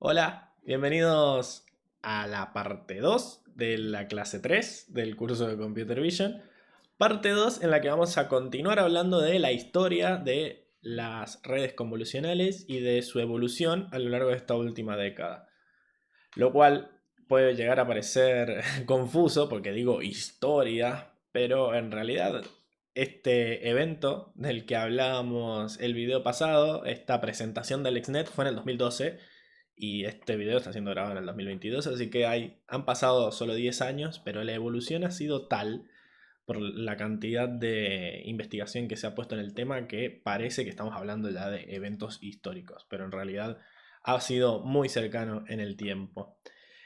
Hola, bienvenidos a la parte 2 de la clase 3 del curso de Computer Vision. Parte 2 en la que vamos a continuar hablando de la historia de las redes convolucionales y de su evolución a lo largo de esta última década. Lo cual puede llegar a parecer confuso porque digo historia, pero en realidad este evento del que hablábamos el video pasado, esta presentación del XNet, fue en el 2012 y este video está siendo grabado en el 2022, así que han pasado solo 10 años, pero la evolución ha sido tal por la cantidad de investigación que se ha puesto en el tema que parece que estamos hablando ya de eventos históricos, pero en realidad ha sido muy cercano en el tiempo.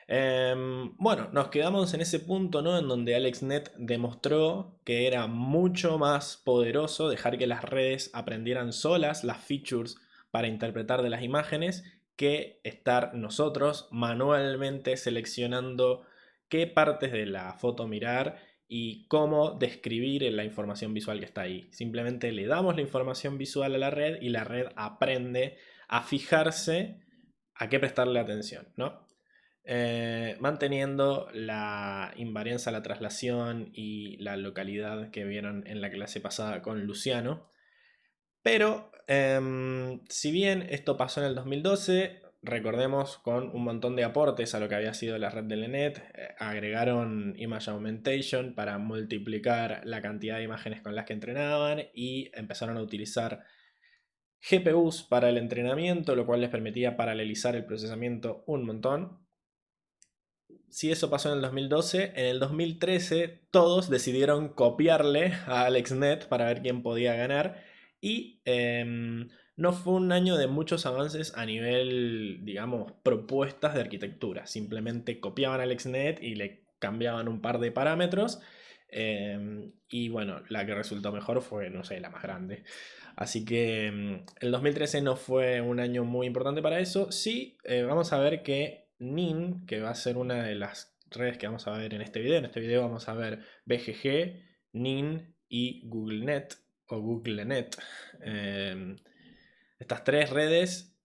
Bueno, nos quedamos en ese punto, ¿no? En donde AlexNet demostró que era mucho más poderoso dejar que las redes aprendieran solas las features para interpretar de las imágenes que estar nosotros manualmente seleccionando qué partes de la foto mirar y cómo describir la información visual que está ahí. Simplemente le damos la información visual a la red y la red aprende a fijarse a qué prestarle atención, ¿no? Manteniendo la invarianza, la traslación y la localidad que vieron en la clase pasada con Luciano. Pero si bien esto pasó en el 2012, recordemos con un montón de aportes a lo que había sido la red del ENET, agregaron Image Augmentation para multiplicar la cantidad de imágenes con las que entrenaban y empezaron a utilizar GPUs para el entrenamiento, lo cual les permitía paralelizar el procesamiento un montón. Si eso pasó en el 2012, en el 2013 todos decidieron copiarle a AlexNet para ver quién podía ganar. Y no fue un año de muchos avances a nivel, digamos, propuestas de arquitectura. Simplemente copiaban a AlexNet y le cambiaban un par de parámetros. Y bueno, la que resultó mejor fue, no sé, la más grande. Así que el 2013 no fue un año muy importante para eso. Sí, vamos a ver que NIN, que va a ser una de las redes que vamos a ver en este video. En este video vamos a ver BGG, NIN y GoogleNet o GoogleNet. Estas tres redes,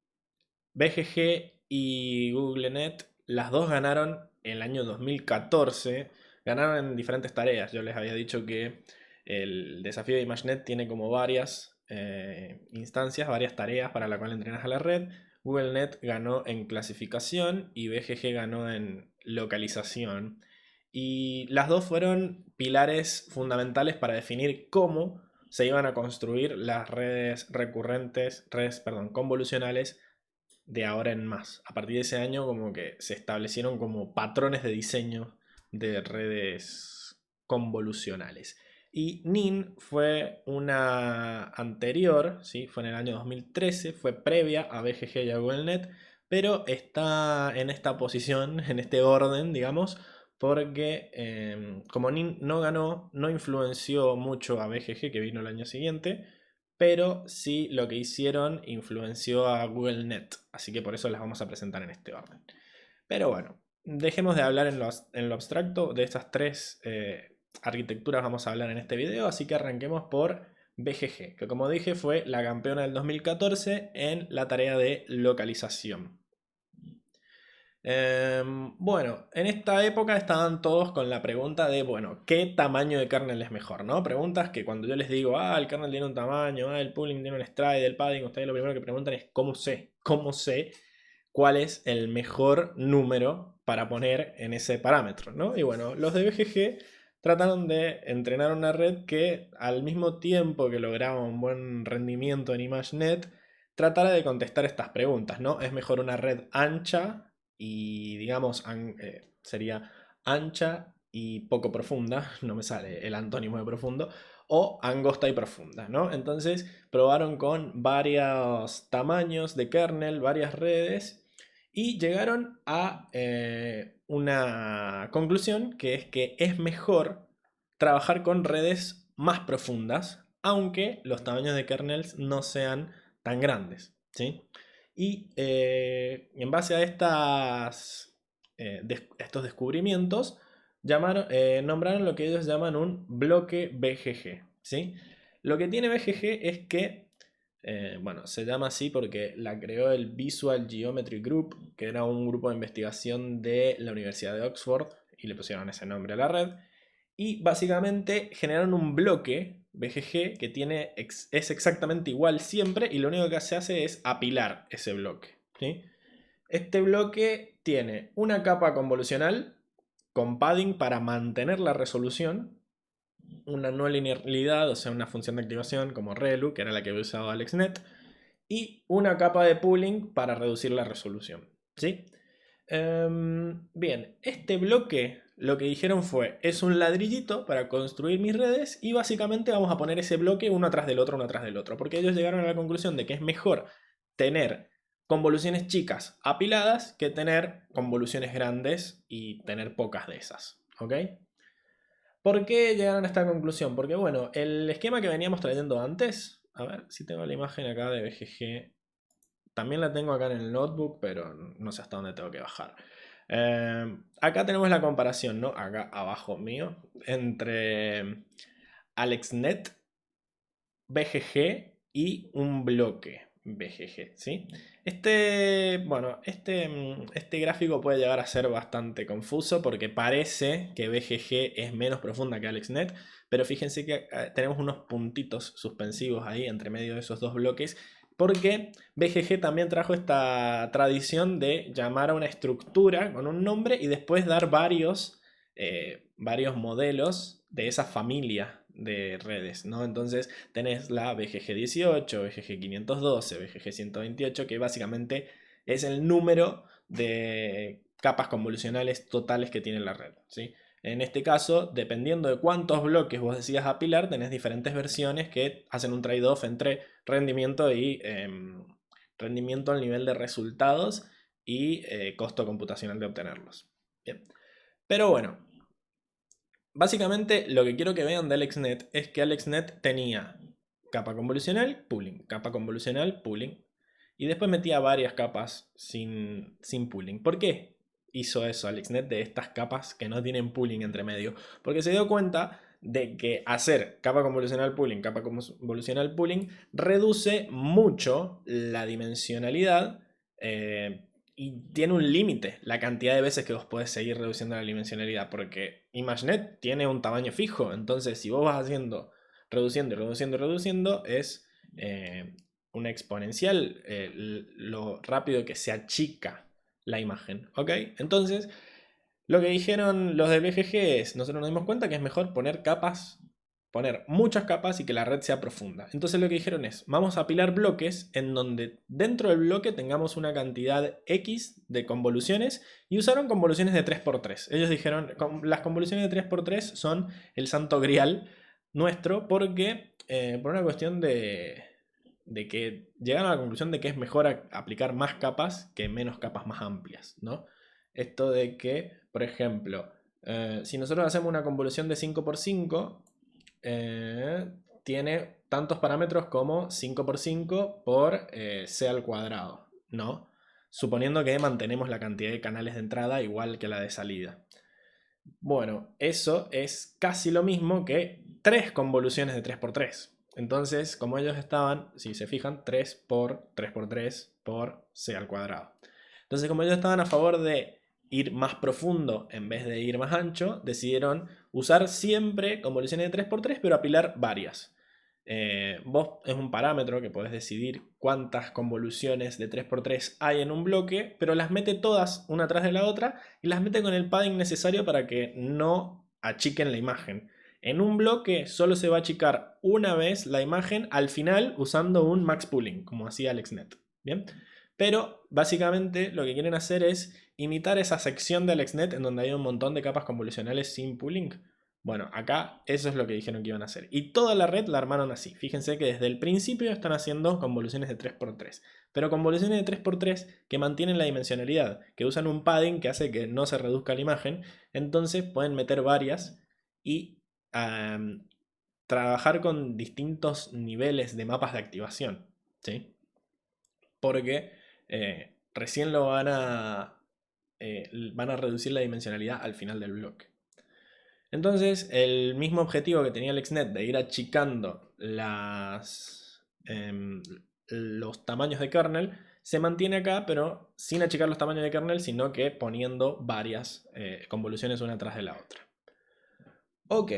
BGG y GoogleNet, las dos ganaron el año 2014. Ganaron en diferentes tareas. Yo les había dicho que el desafío de ImageNet tiene como varias instancias, varias tareas para la cual entrenas a la red. GoogleNet ganó en clasificación y BGG ganó en localización. Y las dos fueron pilares fundamentales para definir cómo se iban a construir las redes recurrentes, redes, perdón, convolucionales de ahora en más. A partir de ese año como que se establecieron como patrones de diseño de redes convolucionales. Y NIN fue una anterior, ¿sí? Fue en el año 2013, fue previa a BGG y a GoogleNet, pero está en esta posición, en este orden, digamos, porque como NIN no ganó, no influenció mucho a BGG que vino el año siguiente, pero sí lo que hicieron influenció a GoogleNet, así que por eso las vamos a presentar en este orden. Pero bueno, dejemos de hablar en lo abstracto, de estas tres arquitecturas vamos a hablar en este video, así que arranquemos por BGG, que como dije fue la campeona del 2014 en la tarea de localización. Bueno, en esta época estaban todos con la pregunta de, bueno, ¿qué tamaño de kernel es mejor? ¿No? Preguntas que cuando yo les digo, el kernel tiene un tamaño, el pooling tiene un stride, el padding, ustedes lo primero que preguntan es, ¿cómo sé? ¿Cómo sé cuál es el mejor número para poner en ese parámetro? ¿No? Y bueno, los de BGG trataron de entrenar una red que al mismo tiempo que lograba un buen rendimiento en ImageNet, tratara de contestar estas preguntas, ¿no? ¿Es mejor una red ancha y digamos sería ancha y poco profunda, no me sale el antónimo de profundo, o angosta y profunda, ¿no? Entonces probaron con varios tamaños de kernel, varias redes, y llegaron a una conclusión que es que es mejor trabajar con redes más profundas, aunque los tamaños de kernels no sean tan grandes, ¿sí? Y en base a estos descubrimientos, nombraron lo que ellos llaman un bloque BGG, ¿sí? Lo que tiene BGG es que Bueno, se llama así porque la creó el Visual Geometry Group, que era un grupo de investigación de la Universidad de Oxford, y le pusieron ese nombre a la red. Y básicamente generaron un bloque BGG que es exactamente igual siempre, y lo único que se hace es apilar ese bloque, ¿sí? Este bloque tiene una capa convolucional con padding para mantener la resolución, una no linealidad, o sea, una función de activación como ReLU, que era la que había usado AlexNet, y una capa de pooling para reducir la resolución, ¿sí? Bien, este bloque lo que dijeron fue, es un ladrillito para construir mis redes y básicamente vamos a poner ese bloque uno atrás del otro, uno atrás del otro, porque ellos llegaron a la conclusión de que es mejor tener convoluciones chicas apiladas que tener convoluciones grandes y tener pocas de esas, ¿ok? ¿Por qué llegaron a esta conclusión? Porque bueno, el esquema que veníamos trayendo antes, a ver si tengo la imagen acá de BGG, también la tengo acá en el notebook, pero no sé hasta dónde tengo que bajar. Acá tenemos la comparación, ¿no? Acá abajo mío, entre AlexNet, BGG y un bloque BGG, ¿sí? Bueno, este gráfico puede llegar a ser bastante confuso porque parece que BGG es menos profunda que AlexNet, pero fíjense que tenemos unos puntitos suspensivos ahí entre medio de esos dos bloques, porque BGG también trajo esta tradición de llamar a una estructura con un nombre y después dar varios modelos de esa familia de redes, ¿no? Entonces tenés la BGG 18, BGG 512, BGG 128, que básicamente es el número de capas convolucionales totales que tiene la red, ¿sí? En este caso, dependiendo de cuántos bloques vos decidas apilar, tenés diferentes versiones que hacen un trade-off entre rendimiento y rendimiento al nivel de resultados y costo computacional de obtenerlos. Bien. Pero bueno, básicamente lo que quiero que vean de AlexNet es que AlexNet tenía capa convolucional, pooling, capa convolucional, pooling. Y después metía varias capas sin pooling. ¿Por qué hizo eso AlexNet de estas capas que no tienen pooling entre medio? Porque se dio cuenta de que hacer capa convolucional pooling, capa convolucional pooling, reduce mucho la dimensionalidad y tiene un límite la cantidad de veces que vos podés seguir reduciendo la dimensionalidad, porque ImageNet tiene un tamaño fijo, entonces si vos vas haciendo, reduciendo y reduciendo y reduciendo, es una exponencial lo rápido que se achica la imagen, ¿ok? Entonces, lo que dijeron los de BGG es, nosotros nos dimos cuenta que es mejor poner muchas capas y que la red sea profunda. Entonces lo que dijeron es, vamos a apilar bloques en donde dentro del bloque tengamos una cantidad X de convoluciones y usaron convoluciones de 3×3. Ellos dijeron, las convoluciones de 3×3 son el santo grial nuestro porque por una cuestión de que llegaron a la conclusión de que es mejor aplicar más capas que menos capas más amplias, ¿no? Esto de que, por ejemplo, si nosotros hacemos una convolución de 5×5, tiene tantos parámetros como 5×5 por c al cuadrado, ¿no? Suponiendo que mantenemos la cantidad de canales de entrada igual que la de salida. Bueno, eso es casi lo mismo que 3 convoluciones de 3×3. Entonces, como ellos estaban, si se fijan, 3 por 3×3 por c al cuadrado. Entonces, como ellos estaban a favor de ir más profundo en vez de ir más ancho, decidieron usar siempre convoluciones de 3×3, pero apilar varias. Vos es un parámetro que podés decidir cuántas convoluciones de 3×3 hay en un bloque, pero las mete todas una tras de la otra y las mete con el padding necesario para que no achiquen la imagen. En un bloque solo se va a achicar una vez la imagen al final usando un max pooling, como hacía AlexNet. ¿Bien? Pero básicamente lo que quieren hacer es imitar esa sección de AlexNet en donde hay un montón de capas convolucionales sin pooling. Bueno, acá eso es lo que dijeron que iban a hacer. Y toda la red la armaron así. Fíjense que desde el principio están haciendo convoluciones de 3×3. Pero convoluciones de 3×3 que mantienen la dimensionalidad, que usan un padding que hace que no se reduzca la imagen. Entonces pueden meter varias y trabajar con distintos niveles de mapas de activación. ¿Sí? Porque recién van a reducir la dimensionalidad al final del bloque. Entonces, el mismo objetivo que tenía AlexNet de ir achicando los tamaños de kernel se mantiene acá, pero sin achicar los tamaños de kernel, sino que poniendo varias convoluciones una tras de la otra. Ok,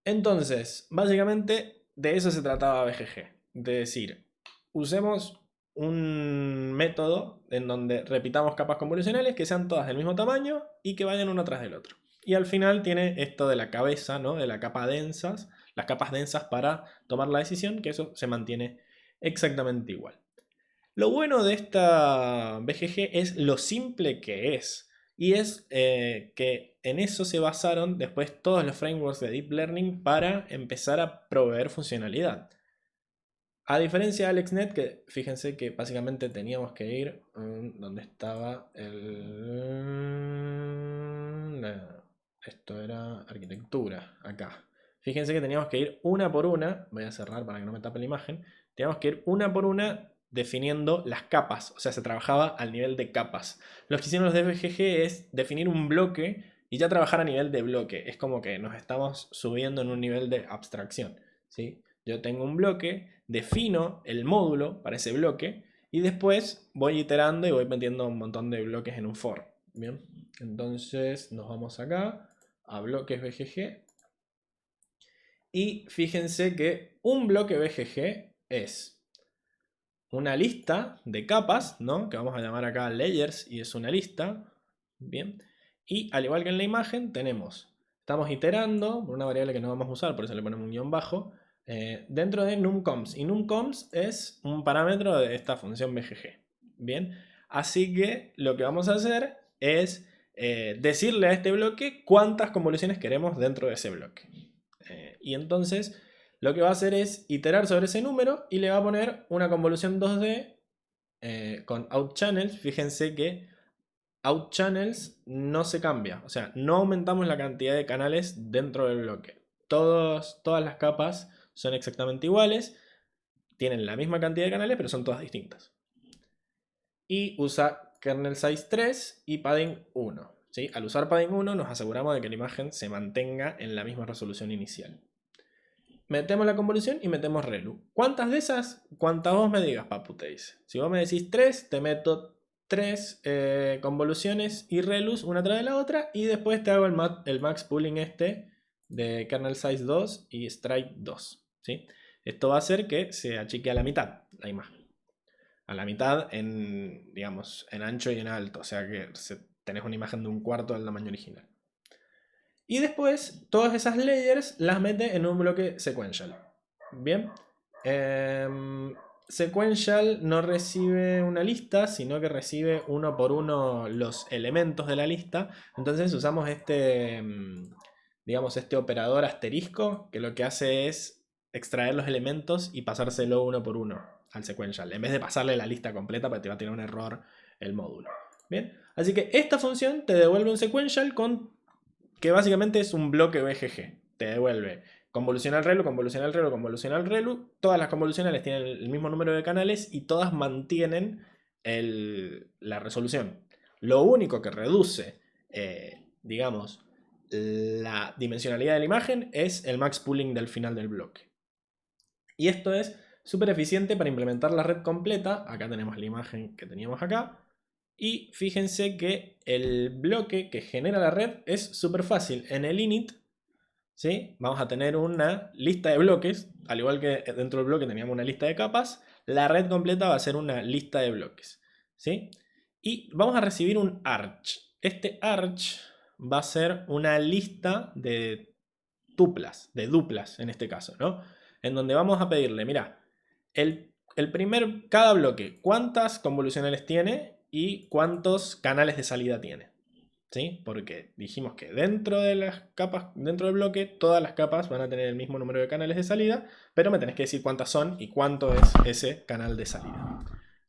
entonces, básicamente de eso se trataba BGG. De decir, usemos un método en donde repitamos capas convolucionales que sean todas del mismo tamaño y que vayan uno tras del otro. Y al final tiene esto de la cabeza, ¿no? De la capa densas, las capas densas para tomar la decisión, que eso se mantiene exactamente igual. Lo bueno de esta BGG es lo simple que es. Y es que en eso se basaron después todos los frameworks de Deep Learning para empezar a proveer funcionalidad. A diferencia de AlexNet, que fíjense que básicamente teníamos que ir... ¿Dónde estaba esto era arquitectura, acá. Fíjense que teníamos que ir una por una. Voy a cerrar para que no me tape la imagen. Teníamos que ir una por una definiendo las capas. O sea, se trabajaba al nivel de capas. Lo que hicieron los de BGG es definir un bloque y ya trabajar a nivel de bloque. Es como que nos estamos subiendo en un nivel de abstracción, ¿sí? Yo tengo un bloque, defino el módulo para ese bloque y después voy iterando y voy metiendo un montón de bloques en un for. Bien, entonces nos vamos acá a bloques BGG y fíjense que un bloque BGG es una lista de capas, ¿no? Que vamos a llamar acá layers y es una lista. Bien, y al igual que en la imagen estamos iterando por una variable que no vamos a usar, por eso le ponemos un guión bajo. Dentro de numComs. Y numComs es un parámetro de esta función BGG. Bien, así que lo que vamos a hacer es decirle a este bloque cuántas convoluciones queremos dentro de ese bloque. Y entonces lo que va a hacer es iterar sobre ese número y le va a poner una convolución 2D con outChannels. Fíjense que outChannels no se cambia, o sea, no aumentamos la cantidad de canales dentro del bloque. Todas las capas son exactamente iguales, tienen la misma cantidad de canales, pero son todas distintas. Y usa kernel size 3 y padding 1. ¿Sí? Al usar padding 1 nos aseguramos de que la imagen se mantenga en la misma resolución inicial. Metemos la convolución y metemos relu. ¿Cuántas de esas? Cuantas vos me digas, papu, te dice. Si vos me decís 3, te meto 3 convoluciones y relus una tras de la otra y después te hago el max pooling este de kernel size 2 y strike 2. ¿Sí? Esto va a hacer que se achique a la mitad la imagen. A la mitad en, digamos, en ancho y en alto. O sea que tenés una imagen de un cuarto del tamaño original. Y después todas esas layers las mete en un bloque sequential. Bien. Sequential no recibe una lista, sino que recibe uno por uno los elementos de la lista. Entonces usamos digamos, este operador asterisco, que lo que hace es extraer los elementos y pasárselo uno por uno al sequential, en vez de pasarle la lista completa, porque te va a tirar un error el módulo. Bien, así que esta función te devuelve un sequential que básicamente es un bloque BGG. Te devuelve convolucional relu, convolucional relu, convolucional relu. Todas las convolucionales tienen el mismo número de canales y todas mantienen la resolución. Lo único que reduce, digamos, la dimensionalidad de la imagen es el max pooling del final del bloque. Y esto es súper eficiente para implementar la red completa. Acá tenemos la imagen que teníamos acá. Y fíjense que el bloque que genera la red es súper fácil. En el init, ¿sí? Vamos a tener una lista de bloques. Al igual que dentro del bloque teníamos una lista de capas, la red completa va a ser una lista de bloques, ¿sí? Y vamos a recibir un arch. Este arch va a ser una lista de tuplas, de duplas en este caso, ¿no? En donde vamos a pedirle, mira, cada bloque, ¿cuántas convolucionales tiene y cuántos canales de salida tiene? ¿Sí? Porque dijimos que dentro de las capas, dentro del bloque, todas las capas van a tener el mismo número de canales de salida, pero me tenés que decir cuántas son y cuánto es ese canal de salida.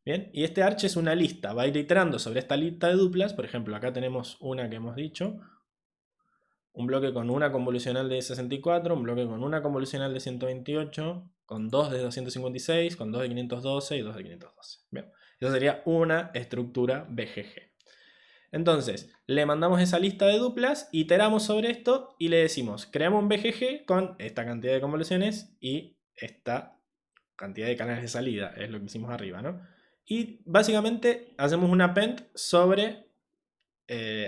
Bien, y este arch es una lista, va a ir iterando sobre esta lista de duplas. Por ejemplo, acá tenemos una que hemos dicho, un bloque con una convolucional de 64, un bloque con una convolucional de 128, con dos de 256, con dos de 512 y dos de 512. Bien, eso sería una estructura BGG. Entonces, le mandamos esa lista de duplas, iteramos sobre esto y le decimos, creamos un BGG con esta cantidad de convoluciones y esta cantidad de canales de salida, es lo que hicimos arriba, ¿no? Y básicamente hacemos un append sobre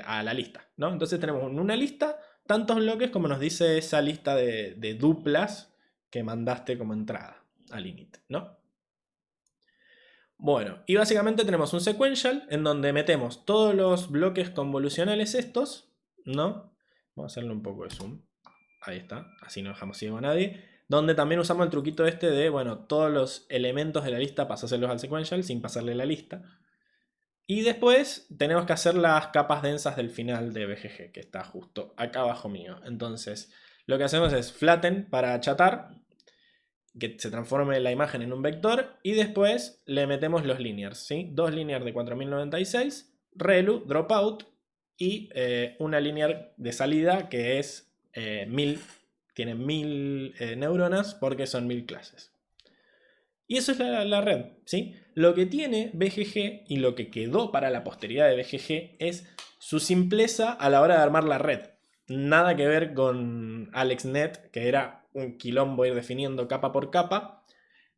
a la lista, ¿no? Entonces tenemos en una lista tantos bloques como nos dice esa lista de duplas que mandaste como entrada al init, ¿no? Bueno, y básicamente tenemos un sequential en donde metemos todos los bloques convolucionales estos, ¿no? Vamos a hacerle un poco de zoom. Ahí está, así no dejamos ciego a nadie. Donde también usamos el truquito este de, bueno, todos los elementos de la lista pasárselos al sequential sin pasarle la lista. Y después tenemos que hacer las capas densas del final de BGG, que está justo acá abajo mío. Entonces, lo que hacemos es flatten para achatar, que se transforme la imagen en un vector, y después le metemos los linears, ¿sí? Dos linear de 4096, relu, dropout, y una linear de salida que es 1000, tiene 1000 neuronas porque son 1000 clases. Y eso es la red, ¿sí? Lo que tiene BGG y lo que quedó para la posteridad de BGG es su simpleza a la hora de armar la red. Nada que ver con AlexNet, que era un quilombo ir definiendo capa por capa.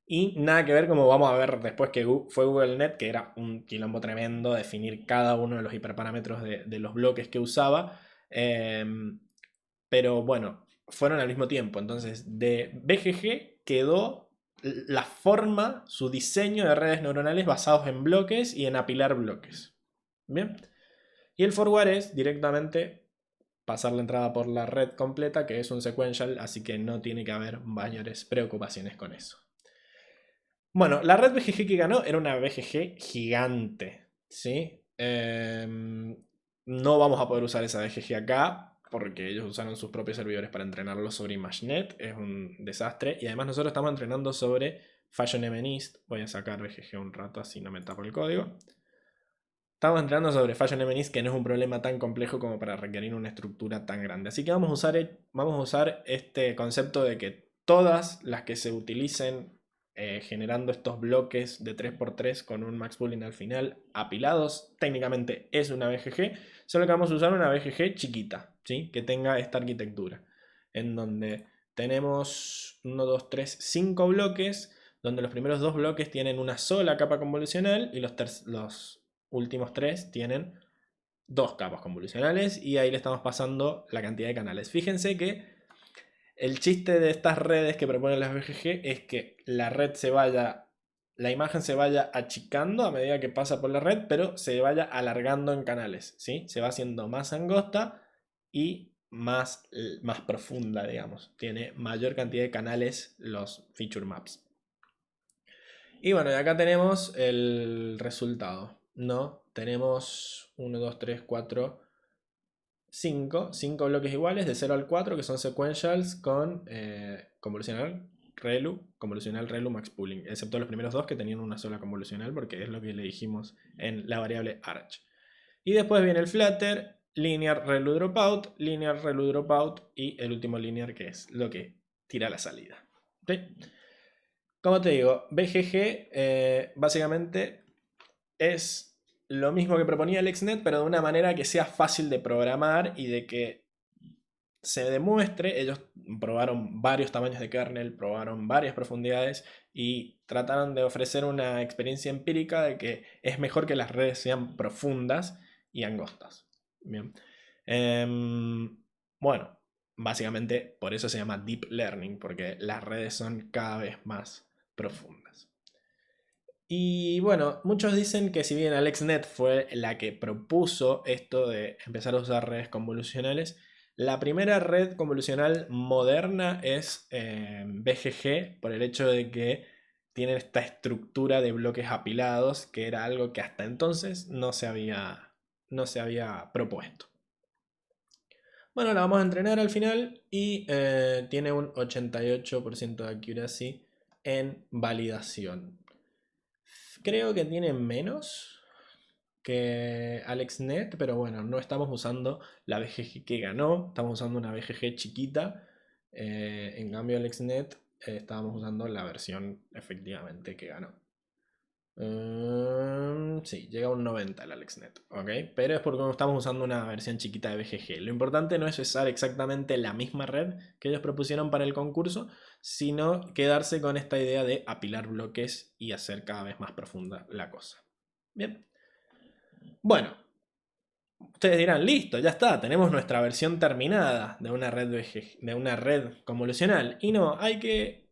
Y nada que ver como vamos a ver después que fue GoogleNet, que era un quilombo tremendo definir cada uno de los hiperparámetros de los bloques que usaba. Pero bueno, fueron al mismo tiempo. Entonces, de BGG quedó la forma, su diseño de redes neuronales basados en bloques y en apilar bloques. Bien. Y el forward es directamente pasar la entrada por la red completa, que es un sequential, así que no tiene que haber mayores preocupaciones con eso. Bueno, la red BGG que ganó era una BGG gigante, ¿sí? No vamos a poder usar esa BGG acá, porque ellos usaron sus propios servidores para entrenarlo sobre ImageNet, es un desastre. Y además nosotros estamos entrenando sobre FashionMNIST. Voy a sacar BGG un rato así no me tapo el código. Estamos entrenando sobre FashionMNIST, que no es un problema tan complejo como para requerir una estructura tan grande. Así que vamos a usar este concepto de que todas las que se utilicen generando estos bloques de 3x3 con un max pooling al final apilados, técnicamente es una BGG, solo que vamos a usar una BGG chiquita, ¿sí? Que tenga esta arquitectura, en donde tenemos 1, 2, 3, 5 bloques, donde los primeros 2 bloques tienen una sola capa convolucional y los últimos 3 tienen 2 capas convolucionales, y ahí le estamos pasando la cantidad de canales. Fíjense que el chiste de estas redes que proponen las BGG es que la imagen se vaya achicando a medida que pasa por la red, pero se vaya alargando en canales, ¿sí? Se va haciendo más angosta y más profunda, digamos. Tiene mayor cantidad de canales los feature maps. Y bueno, y acá tenemos el resultado, ¿no? Tenemos 1, 2, 3, 4... 5 bloques iguales de 0 al 4 que son sequentials con convolucional, relu, max pooling, excepto los primeros dos que tenían una sola convolucional porque es lo que le dijimos en la variable arch. Y después viene el flatter, linear, relu, dropout y el último linear, que es lo que tira la salida. ¿Sí? Como te digo, BGG básicamente es lo mismo que proponía AlexNet, pero de una manera que sea fácil de programar y de que se demuestre. Ellos probaron varios tamaños de kernel, probaron varias profundidades y trataron de ofrecer una experiencia empírica de que es mejor que las redes sean profundas y angostas. Bien. Bueno, básicamente por eso se llama Deep Learning, porque las redes son cada vez más profundas. Y bueno, muchos dicen que si bien AlexNet fue la que propuso esto de empezar a usar redes convolucionales, la primera red convolucional moderna es BGG, por el hecho de que tiene esta estructura de bloques apilados, que era algo que hasta entonces no se había propuesto. Bueno, la vamos a entrenar al final y tiene un 88% de accuracy en validación. Creo que tiene menos que AlexNet, pero bueno, no estamos usando la BGG que ganó, estamos usando una BGG chiquita. En cambio AlexNet estábamos usando la versión efectivamente que ganó. Sí, llega a un 90 el AlexNet, ¿ok? Pero es porque estamos usando una versión chiquita de BGG. Lo importante no es usar exactamente la misma red que ellos propusieron para el concurso, sino quedarse con esta idea de apilar bloques y hacer cada vez más profunda la cosa. Bien. Bueno, ustedes dirán, listo, ya está, tenemos nuestra versión terminada de una red, de una red convolucional. Y no, hay que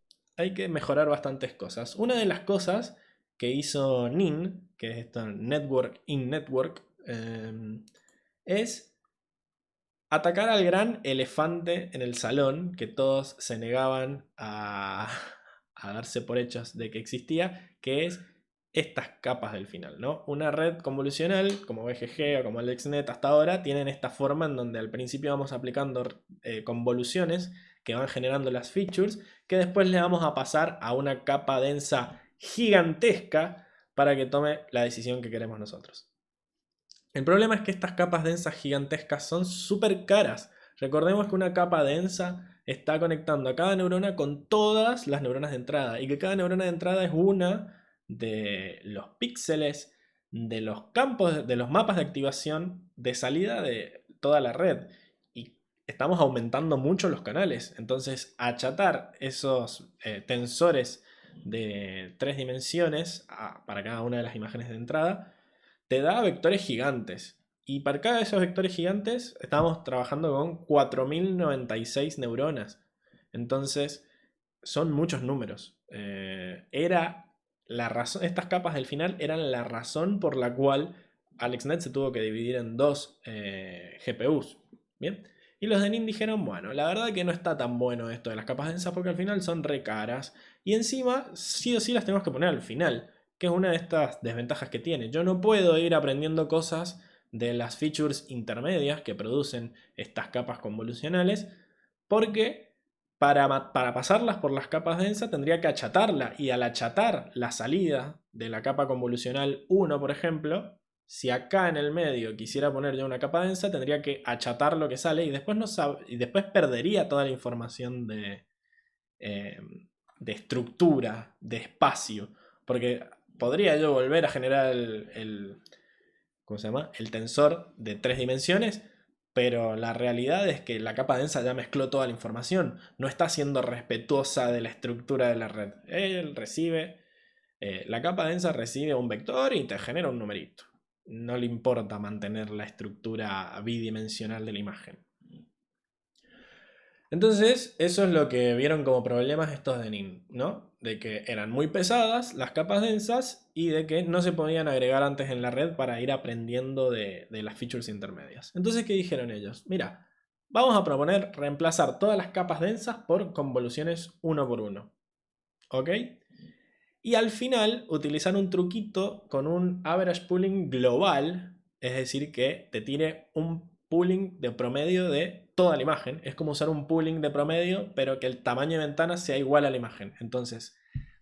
mejorar bastantes cosas. Una de las cosas que hizo NIN, que es esto, Network in Network, es atacar al gran elefante en el salón, que todos se negaban a darse por hechos de que existía, que es estas capas del final, ¿no? Una red convolucional, como BGG o como AlexNet hasta ahora, tienen esta forma en donde al principio vamos aplicando convoluciones que van generando las features, que después le vamos a pasar a una capa densa gigantesca para que tome la decisión que queremos nosotros. El problema es que estas capas densas gigantescas son súper caras. Recordemos que una capa densa está conectando a cada neurona con todas las neuronas de entrada y que cada neurona de entrada es una de los píxeles de los campos, de los mapas de activación de salida de toda la red. Y estamos aumentando mucho los canales. Entonces, achatar esos tensores de 3 dimensiones para cada una de las imágenes de entrada te da vectores gigantes. Y para cada de esos vectores gigantes estamos trabajando con 4096 neuronas. Entonces, son muchos números. Era la razón, estas capas del final eran la razón por la cual AlexNet se tuvo que dividir en dos GPUs. Bien. Y los de NIN dijeron, bueno, la verdad que no está tan bueno esto de las capas densas porque al final son re caras. Y encima, sí o sí las tenemos que poner al final, que es una de estas desventajas que tiene. Yo no puedo ir aprendiendo cosas de las features intermedias que producen estas capas convolucionales, porque para pasarlas por las capas densas tendría que achatarla, y al achatar la salida de la capa convolucional 1, por ejemplo, si acá en el medio quisiera poner ya una capa densa, tendría que achatar lo que sale y después, y después perdería toda la información eh, de estructura, de espacio, porque podría yo volver a generar ¿cómo se llama? El tensor de 3 dimensiones, pero la realidad es que la capa densa ya mezcló toda la información, no está siendo respetuosa de la estructura de la red. La capa densa recibe un vector y te genera un numerito. No le importa mantener la estructura bidimensional de la imagen. Entonces, eso es lo que vieron como problemas estos de NIN, ¿no? De que eran muy pesadas las capas densas y de que no se podían agregar antes en la red para ir aprendiendo de las features intermedias. Entonces, ¿qué dijeron ellos? Mira, vamos a proponer reemplazar todas las capas densas por convoluciones uno por uno. ¿Ok? Y al final utilizar un truquito con un average pooling global, es decir, que te tire un pooling de promedio de toda la imagen. Es como usar un pooling de promedio, pero que el tamaño de ventana sea igual a la imagen. Entonces,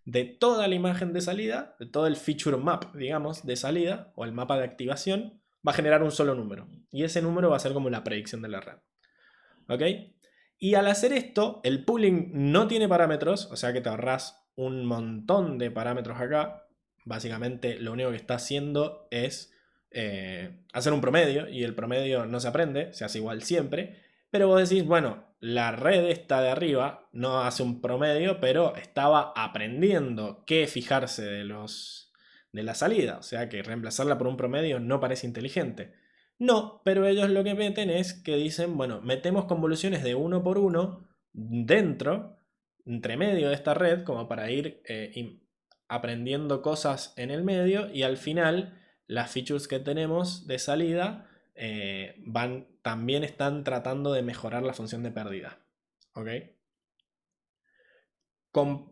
de toda la imagen de salida, de todo el feature map, digamos, de salida, o el mapa de activación, va a generar un solo número. Y ese número va a ser como la predicción de la red. ¿Ok? Y al hacer esto, el pooling no tiene parámetros, o sea que te ahorras un montón de parámetros acá. Básicamente lo único que está haciendo es hacer un promedio, y el promedio no se aprende, se hace igual siempre. Pero vos decís, bueno, la red esta de arriba no hace un promedio, pero estaba aprendiendo qué fijarse de la salida. O sea que reemplazarla por un promedio no parece inteligente. No, pero ellos lo que meten es que dicen, bueno, metemos convoluciones de uno por uno dentro, entre medio de esta red, como para ir aprendiendo cosas en el medio, y al final las features que tenemos de salida también están tratando de mejorar la función de pérdida. ¿Ok?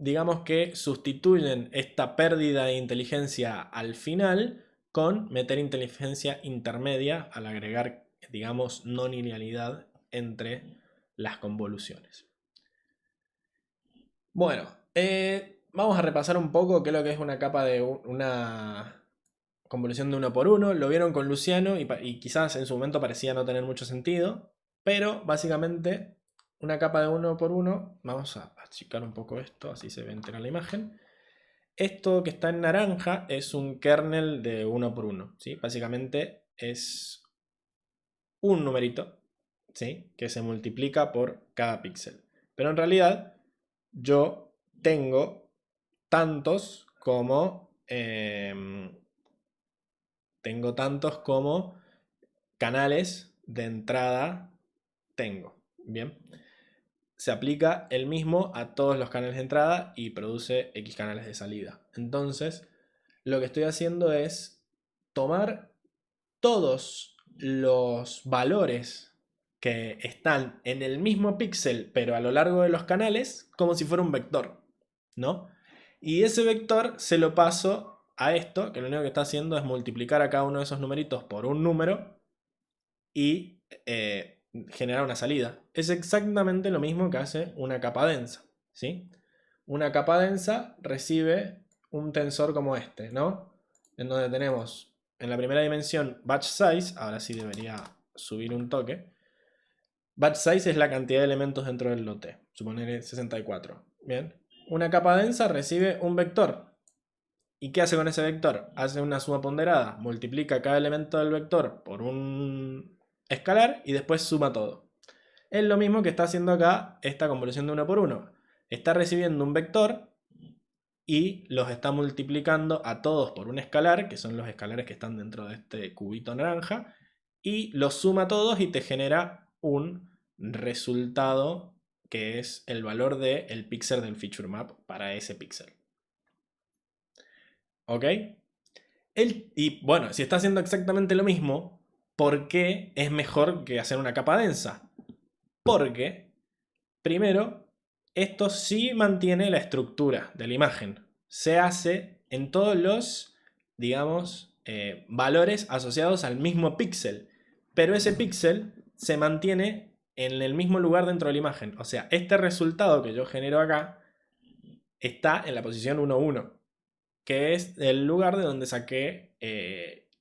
Digamos que sustituyen esta pérdida de inteligencia al final con meter inteligencia intermedia al agregar, digamos, no linealidad entre las convoluciones. Bueno, vamos a repasar un poco qué es lo que es una capa de una convolución de uno por uno. Lo vieron con Luciano y quizás en su momento parecía no tener mucho sentido, pero básicamente una capa de uno por uno, vamos a achicar un poco esto, así se ve entera la imagen. Esto que está en naranja es un kernel de 1 por 1, ¿sí? Básicamente es un numerito, ¿sí? Que se multiplica por cada píxel. Pero en realidad yo tengo tantos como canales de entrada tengo. Bien. Se aplica el mismo a todos los canales de entrada y produce X canales de salida. Entonces, lo que estoy haciendo es tomar todos los valores que están en el mismo píxel, pero a lo largo de los canales, como si fuera un vector, ¿no? Y ese vector se lo paso a esto, que lo único que está haciendo es multiplicar a cada uno de esos numeritos por un número y generar una salida. Es exactamente lo mismo que hace una capa densa, ¿sí? Una capa densa recibe un tensor como este, ¿no? En donde tenemos en la primera dimensión batch size, ahora sí debería subir un toque. Batch size es la cantidad de elementos dentro del lote, suponer 64. Bien. Una capa densa recibe un vector. ¿Y qué hace con ese vector? Hace una suma ponderada, multiplica cada elemento del vector por un escalar y después suma todo. Es lo mismo que está haciendo acá esta convolución de 1 por 1. Está recibiendo un vector y los está multiplicando a todos por un escalar, que son los escalares que están dentro de este cubito naranja, y los suma a todos y te genera un resultado que es el valor del píxel del feature map para ese píxel. ¿Ok? Y bueno, si está haciendo exactamente lo mismo, ¿por qué es mejor que hacer una capa densa? Porque, primero, esto sí mantiene la estructura de la imagen. Se hace en todos los, digamos, valores asociados al mismo píxel. Pero ese píxel se mantiene en el mismo lugar dentro de la imagen. O sea, este resultado que yo genero acá está en la posición 1, 1, que es el lugar de donde saqué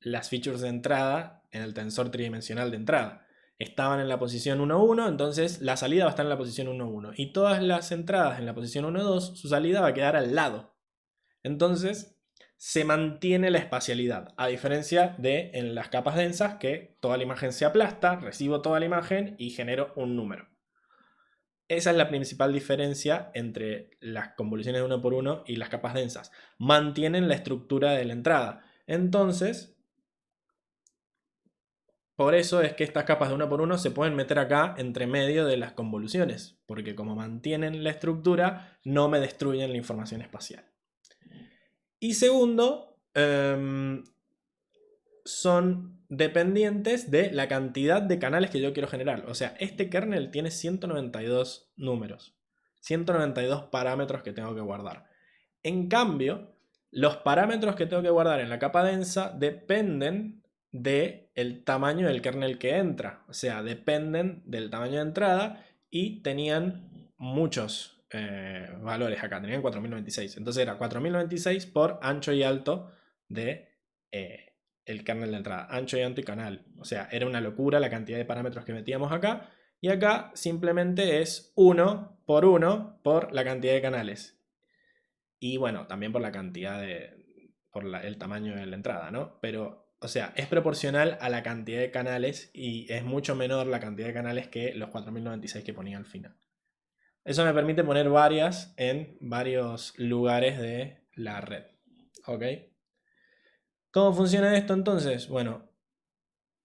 las features de entrada en el tensor tridimensional de entrada. Estaban en la posición 1, 1, entonces la salida va a estar en la posición 1, 1. Y todas las entradas en la posición 1, 2, su salida va a quedar al lado. Entonces se mantiene la espacialidad, a diferencia de en las capas densas que toda la imagen se aplasta, recibo toda la imagen y genero un número. Esa es la principal diferencia entre las convoluciones de 1 por 1 y las capas densas. Mantienen la estructura de la entrada. Entonces, por eso es que estas capas de 1 por 1 se pueden meter acá entre medio de las convoluciones, porque como mantienen la estructura, no me destruyen la información espacial. Y segundo, son dependientes de la cantidad de canales que yo quiero generar. O sea, este kernel tiene 192 números, 192 parámetros que tengo que guardar. En cambio, los parámetros que tengo que guardar en la capa densa dependen del tamaño del kernel que entra. O sea, dependen del tamaño de entrada y tenían muchos valores acá. Tenían 4096. Entonces era 4096 por ancho y alto de el kernel de entrada. Ancho y alto y canal. O sea, era una locura la cantidad de parámetros que metíamos acá. Y acá simplemente es 1 por la cantidad de canales. Y bueno, también por la cantidad el tamaño de la entrada, ¿no? Pero, o sea, es proporcional a la cantidad de canales y es mucho menor la cantidad de canales que los 4096 que ponía al final. Eso me permite poner varias en varios lugares de la red. ¿Ok? ¿Cómo funciona esto entonces? Bueno,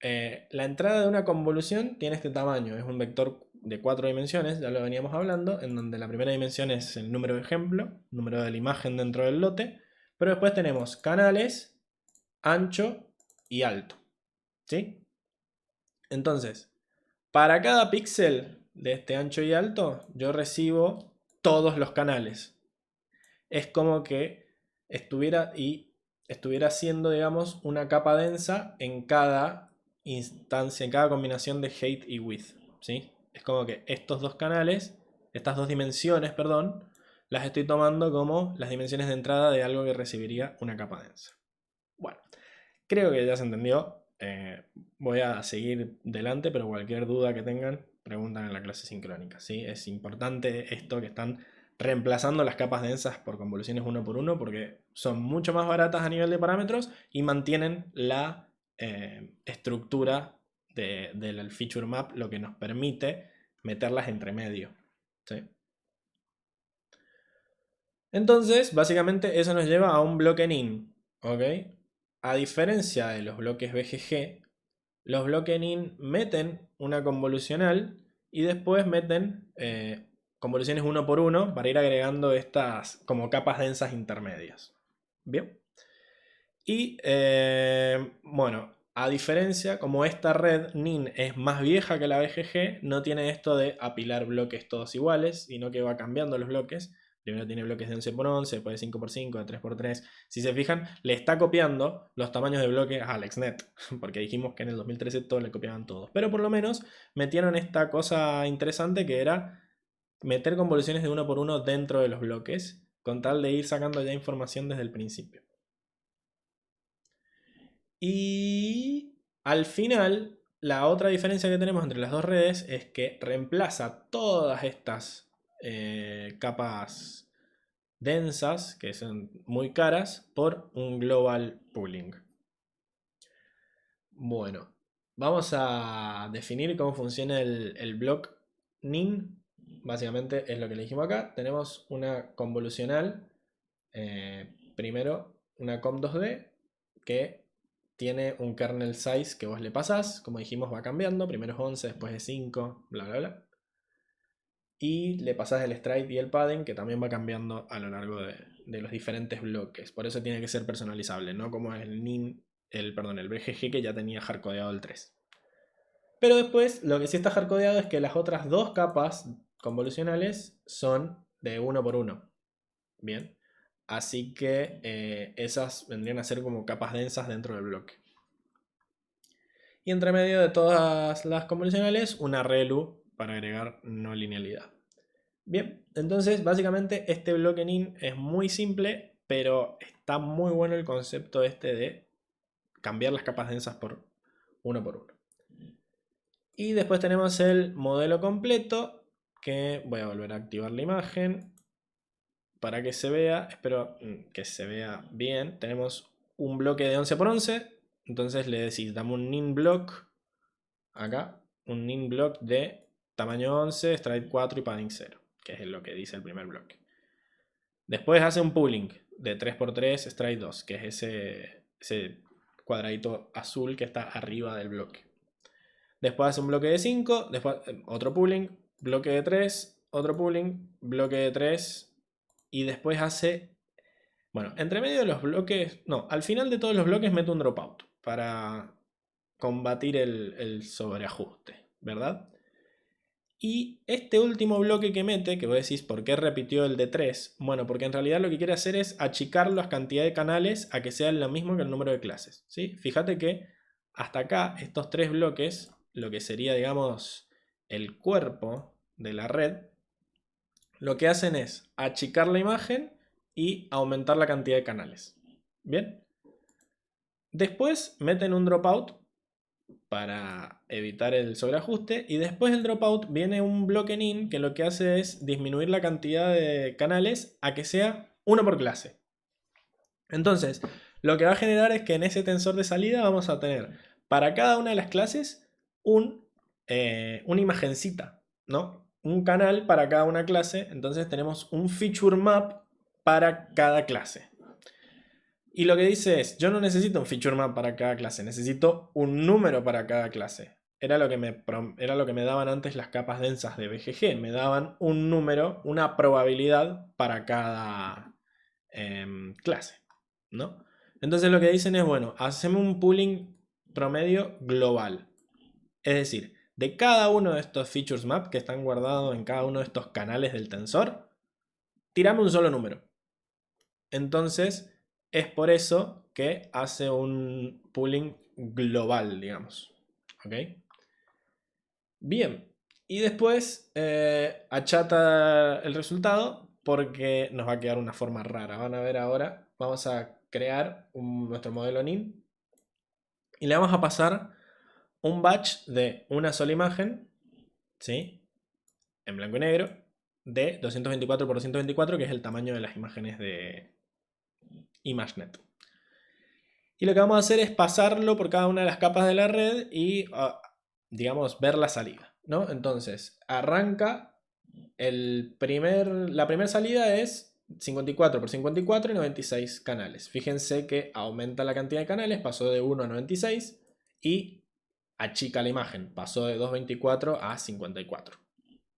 la entrada de una convolución tiene este tamaño. Es un vector de 4 dimensiones, ya lo veníamos hablando, en donde la primera dimensión es el número de ejemplo, número de la imagen dentro del lote, pero después tenemos canales, ancho y alto. ¿Sí? Entonces, para cada píxel de este ancho y alto, yo recibo todos los canales. Es como que estuviera haciendo, digamos, una capa densa en cada instancia, en cada combinación de height y width, ¿sí? Es como que estos dos canales, estas dos dimensiones, perdón, las estoy tomando como las dimensiones de entrada de algo que recibiría una capa densa. Bueno, creo que ya se entendió. Voy a seguir delante, pero cualquier duda que tengan, preguntan en la clase sincrónica, ¿sí? Es importante esto que están reemplazando las capas densas por convoluciones uno por uno porque son mucho más baratas a nivel de parámetros y mantienen la estructura del feature map, lo que nos permite meterlas entre medio. ¿Sí? Entonces, básicamente eso nos lleva a un bloque nin. ¿Ok? A diferencia de los bloques BGG, los bloques nin meten una convolucional y después meten convoluciones uno por uno para ir agregando estas como capas densas intermedias. Bien. Y bueno, a diferencia, como esta red NIN es más vieja que la BGG, no tiene esto de apilar bloques todos iguales, sino que va cambiando los bloques. Primero tiene bloques de 11 por 11, después de 5 por 5, de 3 por 3. Si se fijan, le está copiando los tamaños de bloque a AlexNet, porque dijimos que en el 2013 todos le copiaban todos. Pero por lo menos metieron esta cosa interesante que era meter convoluciones de uno por uno dentro de los bloques, con tal de ir sacando ya información desde el principio. Y al final, la otra diferencia que tenemos entre las dos redes es que reemplaza todas estas capas densas, que son muy caras, por un global pooling. Bueno, vamos a definir cómo funciona el block NIN. Básicamente es lo que le dijimos acá. Tenemos una convolucional, primero una com2d, que tiene un kernel size que vos le pasás. Como dijimos, va cambiando. Primero es 11, después es 5, bla, bla, bla. Y le pasás el stride y el padding, que también va cambiando a lo largo de los diferentes bloques. Por eso tiene que ser personalizable, no como el NIN, el BGG, que ya tenía hardcodeado el 3. Pero después, lo que sí está hardcodeado es que las otras dos capas convolucionales son de uno por uno. Bien. Así que esas vendrían a ser como capas densas dentro del bloque. Y entre medio de todas las convolucionales, una ReLU para agregar no linealidad. Bien, entonces básicamente este bloque NIN es muy simple, pero está muy bueno el concepto este de cambiar las capas densas por uno. Y después tenemos el modelo completo, que voy a volver a activar la imagen para que se vea, espero que se vea bien. Tenemos un bloque de 11 por 11, entonces le decís, dame un nin block, acá, un nin block de tamaño 11, stride 4 y padding 0, que es lo que dice el primer bloque. Después hace un pooling de 3 por 3, stride 2, que es ese cuadradito azul que está arriba del bloque. Después hace un bloque de 5, después otro pooling, bloque de 3, otro pooling, bloque de 3, y después hace, bueno, entre medio de los bloques, no, al final de todos los bloques mete un dropout para combatir el sobreajuste, ¿verdad? Y este último bloque que mete, que vos decís, ¿por qué repitió el de 3? Bueno, porque en realidad lo que quiere hacer es achicar la cantidad de canales a que sean lo mismo que el número de clases, ¿sí? Fíjate que hasta acá, estos tres bloques, lo que sería, digamos, el cuerpo de la red, lo que hacen es achicar la imagen y aumentar la cantidad de canales. ¿Bien? Después meten un dropout para evitar el sobreajuste y después del dropout viene un bloque NIN que lo que hace es disminuir la cantidad de canales a que sea uno por clase. Entonces, lo que va a generar es que en ese tensor de salida vamos a tener para cada una de las clases una imagencita, ¿no? Un canal para cada una clase, entonces tenemos un feature map para cada clase. Y lo que dice es, yo no necesito un feature map para cada clase, necesito un número para cada clase. Era lo que me daban antes las capas densas de BGG, me daban un número, una probabilidad para cada clase, ¿no? Entonces lo que dicen es, bueno, hacemos un pooling promedio global. Es decir, de cada uno de estos features map que están guardados en cada uno de estos canales del tensor, tirame un solo número. Entonces, es por eso que hace un pooling global, digamos. ¿Ok? Bien. Y después achata el resultado porque nos va a quedar una forma rara. Van a ver ahora. Vamos a crear nuestro modelo NIN y le vamos a pasar un batch de una sola imagen, ¿sí? En blanco y negro, de 224 por 124, que es el tamaño de las imágenes de ImageNet. Y lo que vamos a hacer es pasarlo por cada una de las capas de la red y, digamos, ver la salida, ¿no? Entonces, arranca la primera salida es 54 por 54 y 96 canales. Fíjense que aumenta la cantidad de canales, pasó de 1 a 96 y achica la imagen, pasó de 224 a 54.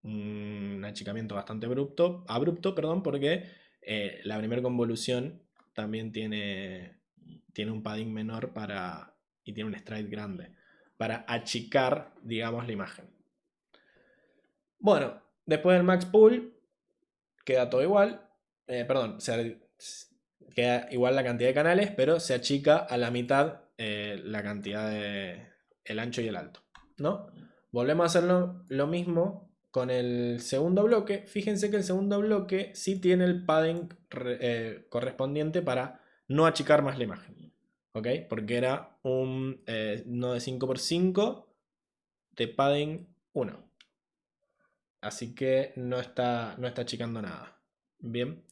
Un achicamiento bastante abrupto, porque la primera convolución también tiene un padding menor y tiene un stride grande para achicar, digamos, la imagen. Bueno, después del max pool queda todo igual. Queda igual la cantidad de canales, pero se achica a la mitad la cantidad de el ancho y el alto, ¿no? Volvemos a hacerlo lo mismo con el segundo bloque. Fíjense que el segundo bloque sí tiene el padding correspondiente para no achicar más la imagen, ¿ok? Porque era un no de 5x5 de padding 1. Así que no está achicando nada. Bien.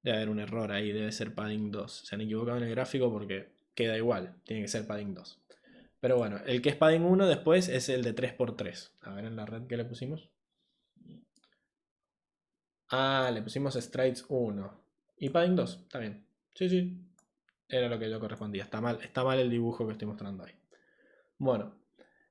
Debe haber un error ahí, debe ser padding 2. Se han equivocado en el gráfico porque queda igual, tiene que ser padding 2. Pero bueno, el que es padding 1 después es el de 3x3. A ver en la red que le pusimos. Ah, le pusimos strides 1. Y padding 2, está bien. Sí, sí. Era lo que yo correspondía. Está mal el dibujo que estoy mostrando ahí. Bueno,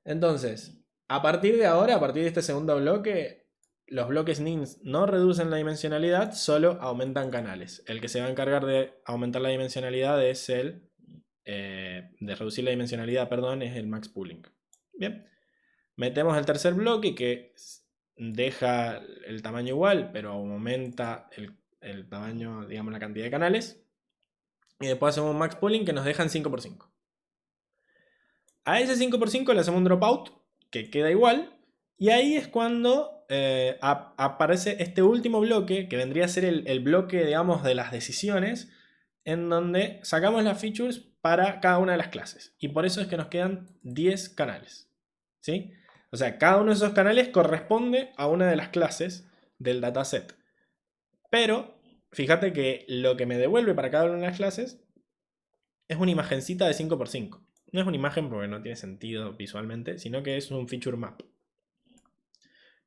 entonces, a partir de ahora, a partir de este segundo bloque, los bloques NINs no reducen la dimensionalidad, solo aumentan canales. El que se va a encargar de aumentar la dimensionalidad es de reducir la dimensionalidad, perdón, es el max pooling. Bien. Metemos el tercer bloque que deja el tamaño igual, pero aumenta el tamaño, digamos, la cantidad de canales. Y después hacemos un max pooling que nos deja en 5x5. A ese 5x5 le hacemos un dropout que queda igual. Y ahí es cuando aparece este último bloque, que vendría a ser el bloque, digamos, de las decisiones, en donde sacamos las features para cada una de las clases. Y por eso es que nos quedan 10 canales. ¿Sí? O sea, cada uno de esos canales corresponde a una de las clases del dataset. Pero, fíjate que lo que me devuelve para cada una de las clases es una imagencita de 5x5. No es una imagen porque no tiene sentido visualmente, sino que es un feature map.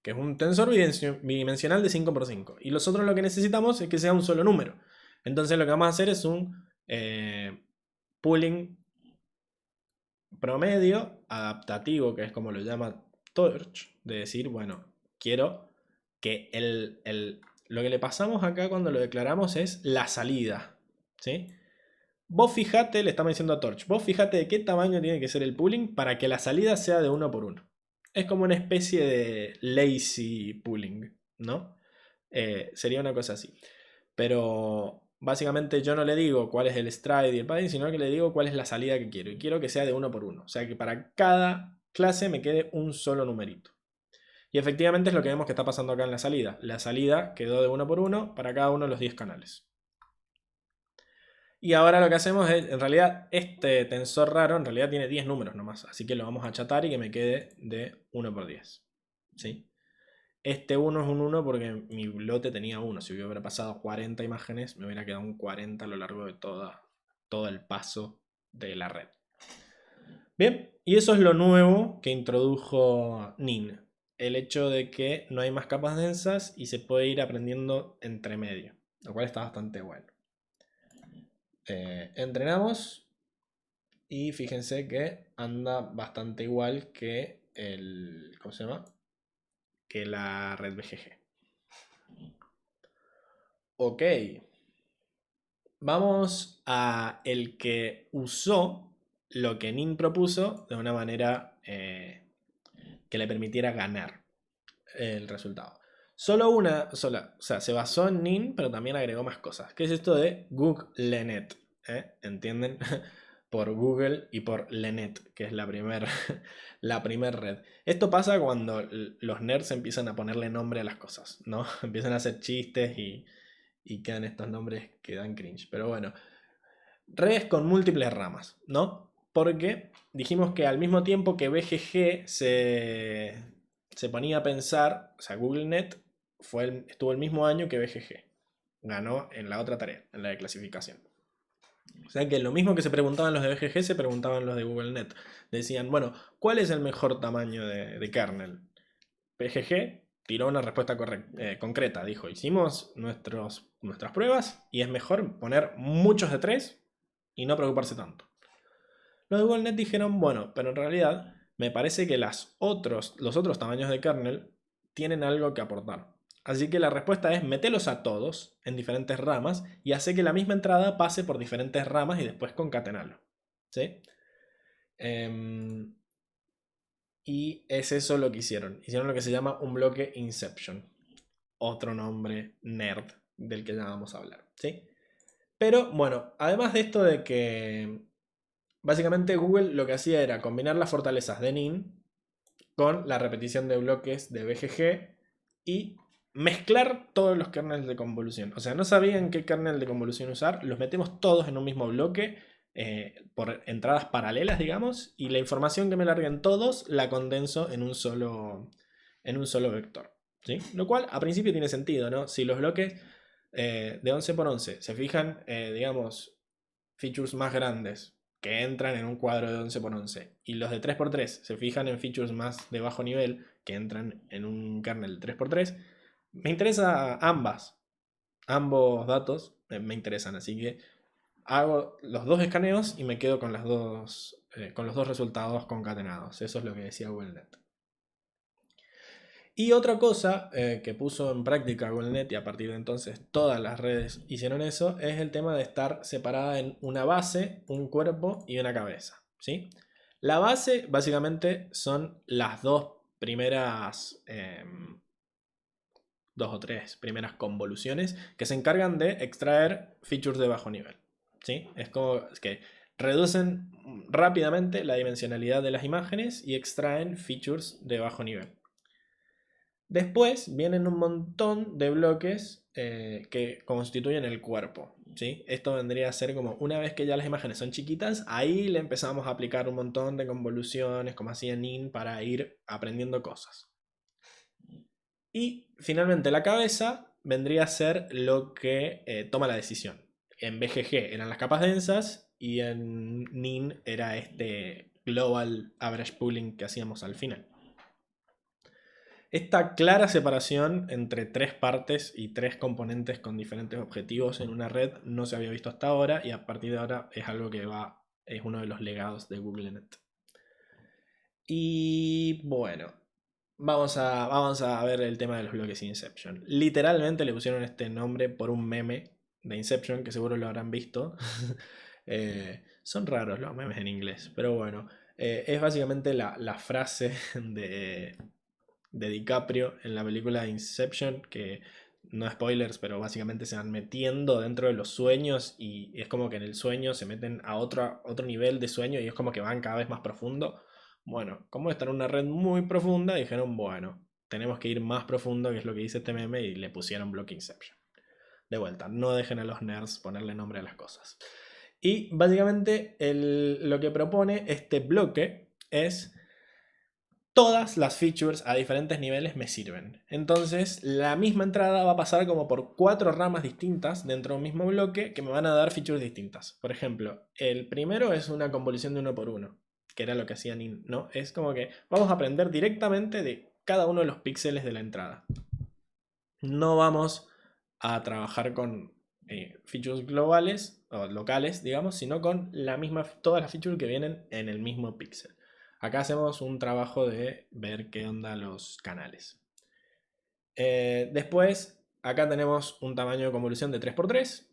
Que es un tensor bidimensional de 5x5. Y nosotros lo que necesitamos es que sea un solo número. Entonces lo que vamos a hacer es un pooling promedio adaptativo, que es como lo llama Torch, de decir, bueno, quiero que lo que le pasamos acá cuando lo declaramos es la salida, ¿sí? Vos fijate, le estamos diciendo a Torch, vos fijate de qué tamaño tiene que ser el pooling para que la salida sea de 1 por 1. Es como una especie de lazy pooling, ¿no? Sería una cosa así. Pero básicamente yo no le digo cuál es el stride y el padding, sino que le digo cuál es la salida que quiero. Y quiero que sea de 1 por 1. O sea que para cada clase me quede un solo numerito. Y efectivamente es lo que vemos que está pasando acá en la salida. La salida quedó de 1 por 1 para cada uno de los 10 canales. Y ahora lo que hacemos es, en realidad, este tensor raro en realidad tiene 10 números nomás. Así que lo vamos a achatar y que me quede de 1 por 10. ¿Sí? Este 1 es un 1 porque mi lote tenía 1. Si hubiera pasado 40 imágenes, me hubiera quedado un 40 a lo largo de todo el paso de la red. Bien, y eso es lo nuevo que introdujo NIN. El hecho de que no hay más capas densas y se puede ir aprendiendo entre medio. Lo cual está bastante bueno. Entrenamos y fíjense que anda bastante igual que ¿cómo se llama? Que la red BGG. Ok. Vamos a el que usó lo que Nin propuso de una manera que le permitiera ganar el resultado. O sea, se basó en Nin, pero también agregó más cosas. ¿Qué es esto de GoogleNet? ¿Entienden? Por Google y por LeNet, que es la primera red. Esto pasa cuando los nerds empiezan a ponerle nombre a las cosas, ¿no? Empiezan a hacer chistes y quedan estos nombres que dan cringe. Pero bueno, redes con múltiples ramas, ¿no? Porque dijimos que al mismo tiempo que BGG se ponía a pensar, o sea, GoogleNet estuvo el mismo año que BGG. Ganó en la otra tarea, en la de clasificación. O sea que lo mismo que se preguntaban los de BGG, se preguntaban los de GoogleNet. Decían, bueno, ¿cuál es el mejor tamaño de kernel? BGG tiró una respuesta concreta. Dijo, hicimos nuestras pruebas y es mejor poner muchos de 3 y no preocuparse tanto. Los de GoogleNet dijeron, bueno, pero en realidad me parece que los otros tamaños de kernel tienen algo que aportar. Así que la respuesta es metelos a todos en diferentes ramas y hace que la misma entrada pase por diferentes ramas y después concatenarlo. ¿Sí? Y es eso lo que hicieron. Hicieron lo que se llama un bloque Inception. Otro nombre nerd del que ya vamos a hablar. ¿Sí? Pero bueno, además de esto de que básicamente Google lo que hacía era combinar las fortalezas de NIN con la repetición de bloques de BGG y mezclar todos los kernels de convolución. O sea, no sabían qué kernel de convolución usar, los metemos todos en un mismo bloque por entradas paralelas, digamos, y la información que me larguen todos la condenso en un solo vector. ¿Sí? Lo cual a principio tiene sentido, ¿no? Si los bloques de 11 por 11 se fijan, digamos, features más grandes que entran en un cuadro de 11 por 11 y los de 3 por 3 se fijan en features más de bajo nivel que entran en un kernel de 3 por 3, me interesa ambos datos me interesan, así que hago los dos escaneos y me quedo con los dos resultados concatenados. Eso es lo que decía GoogleNet. Y otra cosa que puso en práctica GoogleNet, y a partir de entonces todas las redes hicieron eso, es el tema de estar separada en una base, un cuerpo y una cabeza. ¿Sí? La base básicamente son las dos o tres primeras convoluciones que se encargan de extraer features de bajo nivel. ¿Sí? Es como que reducen rápidamente la dimensionalidad de las imágenes y extraen features de bajo nivel. Después vienen un montón de bloques que constituyen el cuerpo. ¿Sí? Esto vendría a ser como una vez que ya las imágenes son chiquitas, ahí le empezamos a aplicar un montón de convoluciones, como hacía NIN, para ir aprendiendo cosas. Y finalmente la cabeza vendría a ser lo que toma la decisión. En BGG eran las capas densas y en NIN era este Global Average Pooling que hacíamos al final. Esta clara separación entre tres partes y tres componentes con diferentes objetivos en una red no se había visto hasta ahora y a partir de ahora es algo que es uno de los legados de GoogleNet. Y bueno, vamos a ver el tema de los bloques Inception. Literalmente le pusieron este nombre por un meme de Inception que seguro lo habrán visto. Son raros los memes en inglés, pero bueno, es básicamente la frase de DiCaprio en la película Inception, que no spoilers, pero básicamente se van metiendo dentro de los sueños y es como que en el sueño se meten a otro nivel de sueño y es como que van cada vez más profundo. Bueno, como está en una red muy profunda, dijeron, bueno, tenemos que ir más profundo, que es lo que dice este meme, y le pusieron Block Inception. De vuelta, no dejen a los nerds ponerle nombre a las cosas. Y básicamente lo que propone este bloque es todas las features a diferentes niveles me sirven. Entonces, la misma entrada va a pasar como por 4 ramas distintas dentro de un mismo bloque que me van a dar features distintas. Por ejemplo, el primero es una convolución de 1 por 1, que era lo que hacía NIN, ¿no? Es como que vamos a aprender directamente de cada uno de los píxeles de la entrada. No vamos a trabajar con features globales o locales, digamos, sino con todas las features que vienen en el mismo píxel. Acá hacemos un trabajo de ver qué onda los canales. Después, acá tenemos un tamaño de convolución de 3x3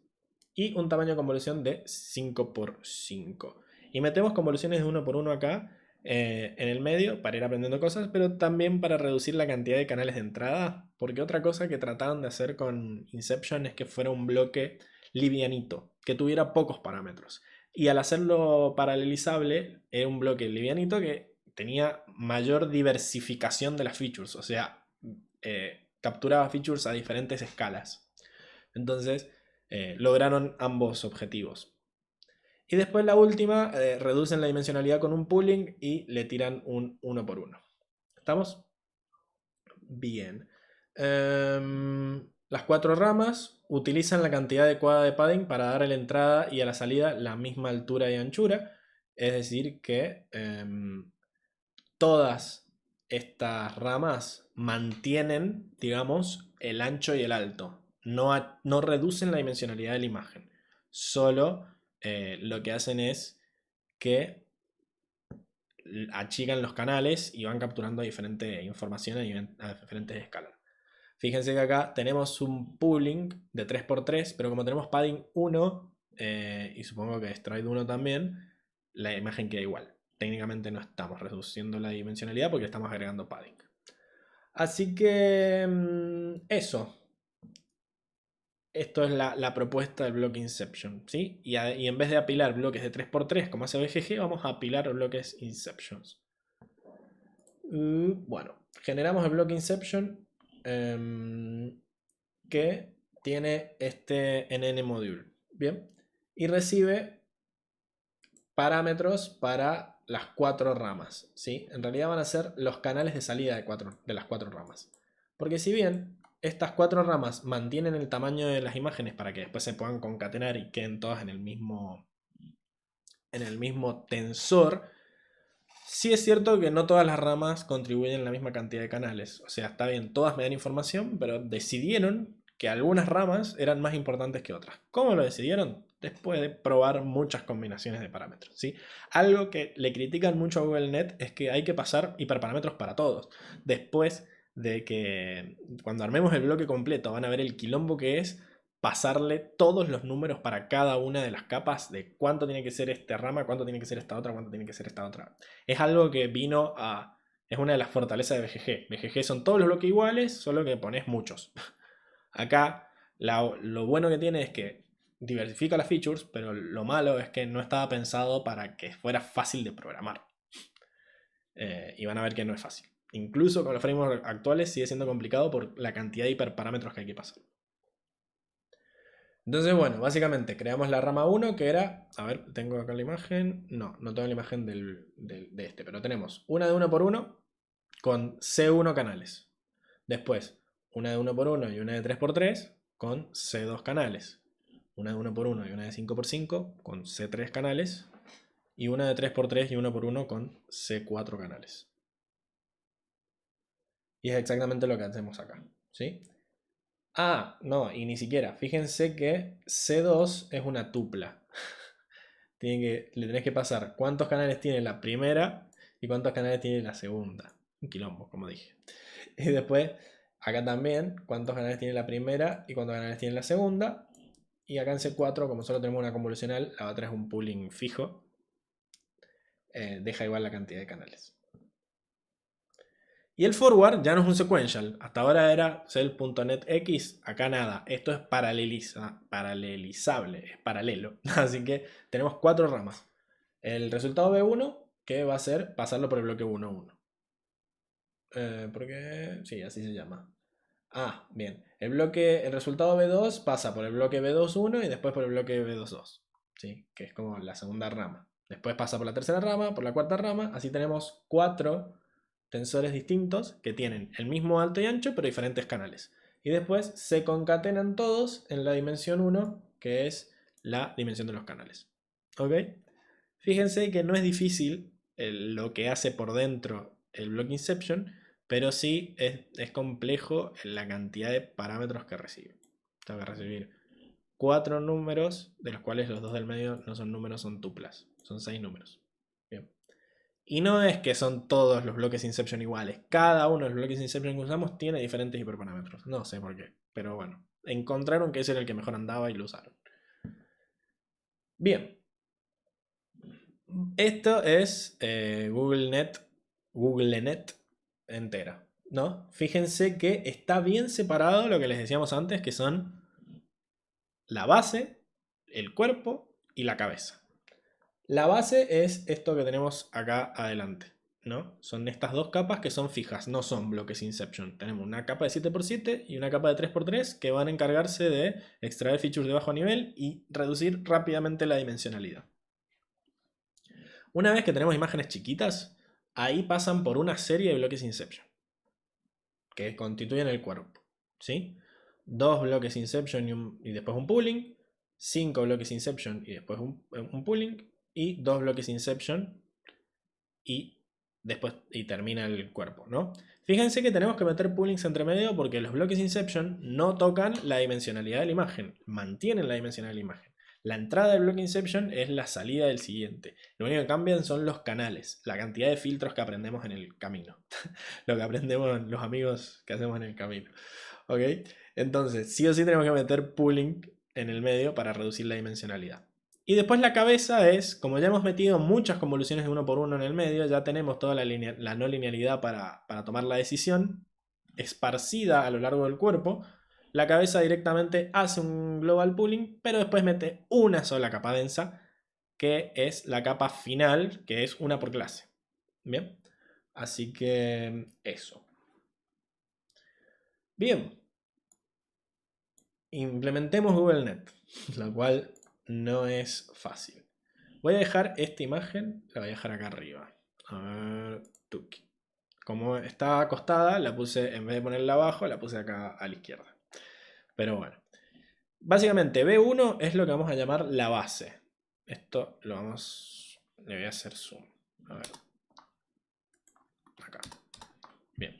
y un tamaño de convolución de 5x5. Y metemos convoluciones de 1 por 1 acá en el medio para ir aprendiendo cosas, pero también para reducir la cantidad de canales de entrada, porque otra cosa que trataron de hacer con Inception es que fuera un bloque livianito, que tuviera pocos parámetros. Y al hacerlo paralelizable, era un bloque livianito que tenía mayor diversificación de las features, o sea, capturaba features a diferentes escalas. Entonces, lograron ambos objetivos. Y después la última, reducen la dimensionalidad con un pooling y le tiran un 1 por 1. ¿Estamos? Bien. Las 4 ramas utilizan la cantidad adecuada de padding para dar a la entrada y a la salida la misma altura y anchura. Es decir que todas estas ramas mantienen, digamos, el ancho y el alto. No reducen la dimensionalidad de la imagen. Solo lo que hacen es que achican los canales y van capturando diferente información a diferentes escalas. Fíjense que acá tenemos un pooling de 3x3, pero como tenemos padding 1 y supongo que stride 1 también, la imagen queda igual. Técnicamente no estamos reduciendo la dimensionalidad porque estamos agregando padding. Así que eso. Esto es la propuesta del bloque Inception, ¿sí? Y en vez de apilar bloques de 3x3 como hace BGG, vamos a apilar bloques Inceptions. Bueno, generamos el bloque Inception que tiene este NN module, ¿bien? Y recibe parámetros para las 4 ramas, ¿sí? En realidad van a ser los canales de salida de las 4 ramas. Porque si bien estas 4 ramas mantienen el tamaño de las imágenes para que después se puedan concatenar y queden todas en el mismo tensor, sí es cierto que no todas las ramas contribuyen la misma cantidad de canales. O sea, está bien, todas me dan información, pero decidieron que algunas ramas eran más importantes que otras. ¿Cómo lo decidieron? Después de probar muchas combinaciones de parámetros, ¿sí? Algo que le critican mucho a GoogleNet es que hay que pasar hiperparámetros para todos. Después de que cuando armemos el bloque completo van a ver el quilombo que es pasarle todos los números para cada una de las capas de cuánto tiene que ser esta rama, cuánto tiene que ser esta otra, cuánto tiene que ser esta otra. Es algo que vino a... Es una de las fortalezas de BGG. BGG son todos los bloques iguales, solo que pones muchos. Acá lo bueno que tiene es que diversifica las features, pero lo malo es que no estaba pensado para que fuera fácil de programar. Y van a ver que no es fácil. Incluso con los frameworks actuales sigue siendo complicado por la cantidad de hiperparámetros que hay que pasar. Entonces, bueno, básicamente creamos la rama 1 que era, a ver, tengo acá la imagen, no tengo la imagen de este, pero tenemos una de 1x1 con C1 canales. Después, una de 1x1 y una de 3x3 con C2 canales. Una de 1x1 y una de 5x5 con C3 canales. Y una de 3x3 y 1x1 con C4 canales. Y es exactamente lo que hacemos acá, ¿sí? Ah, no, y ni siquiera. Fíjense que C2 es una tupla. Le tenés que pasar cuántos canales tiene la primera y cuántos canales tiene la segunda. Un quilombo, como dije. Y después, acá también, cuántos canales tiene la primera y cuántos canales tiene la segunda. Y acá en C4, como solo tenemos una convolucional, la otra es un pooling fijo. Deja igual la cantidad de canales. Y el forward ya no es un sequential. Hasta ahora era cell.netx. Acá nada. Esto es paralelizable. Es paralelo. Así que tenemos 4 ramas. El resultado B1, que va a ser pasarlo por el bloque 1.1. Porque... Sí, así se llama. Ah, bien. El resultado B2 pasa por el bloque B2.1 y después por el bloque B2.2. ¿Sí? Que es como la segunda rama. Después pasa por la tercera rama, por la cuarta rama. Así tenemos 4 tensores distintos que tienen el mismo alto y ancho, pero diferentes canales. Y después se concatenan todos en la dimensión 1, que es la dimensión de los canales. ¿Ok? Fíjense que no es difícil lo que hace por dentro el block Inception, pero sí es complejo la cantidad de parámetros que recibe. Tengo que recibir 4 números, de los cuales los 2 del medio no son números, son tuplas. Son 6 números. Bien. Y no es que son todos los bloques Inception iguales. Cada uno de los bloques Inception que usamos tiene diferentes hiperparámetros. No sé por qué, pero bueno. Encontraron que ese era el que mejor andaba y lo usaron. Bien. Esto es GoogleNet entera, ¿no? Fíjense que está bien separado lo que les decíamos antes, que son la base, el cuerpo y la cabeza. La base es esto que tenemos acá adelante, ¿no? Son estas dos capas que son fijas, no son bloques Inception. Tenemos una capa de 7x7 y una capa de 3x3 que van a encargarse de extraer features de bajo nivel y reducir rápidamente la dimensionalidad. Una vez que tenemos imágenes chiquitas, ahí pasan por una serie de bloques Inception que constituyen el cuerpo. ¿sí? 2 bloques inception y después un pooling, 5 bloques inception y después un pooling, y 2 bloques inception y después termina el cuerpo, ¿no? Fíjense que tenemos que meter poolings entre medio porque los bloques inception no tocan la dimensionalidad de la imagen, mantienen la dimensionalidad de la imagen. La entrada del bloque inception es la salida del siguiente. Lo único que cambian son los canales, la cantidad de filtros que aprendemos en el camino. Lo que aprendemos los amigos que hacemos en el camino. ¿Ok? Entonces, sí o sí tenemos que meter pooling en el medio para reducir la dimensionalidad. Y después la cabeza es, como ya hemos metido muchas convoluciones de uno por uno en el medio, ya tenemos toda la no linealidad para tomar la decisión esparcida a lo largo del cuerpo. La cabeza directamente hace un global pooling, pero después mete una sola capa densa, que es la capa final, que es una por clase. Bien, así que eso. Bien, implementemos GoogleNet, lo cual no es fácil. Voy a dejar esta imagen, la voy a dejar acá arriba. A ver, tuki. Como está acostada, la puse, en vez de ponerla abajo, la puse acá a la izquierda. Pero bueno. Básicamente, B1 es lo que vamos a llamar la base. Esto lo vamos... Le voy a hacer zoom. A ver. Acá. Bien.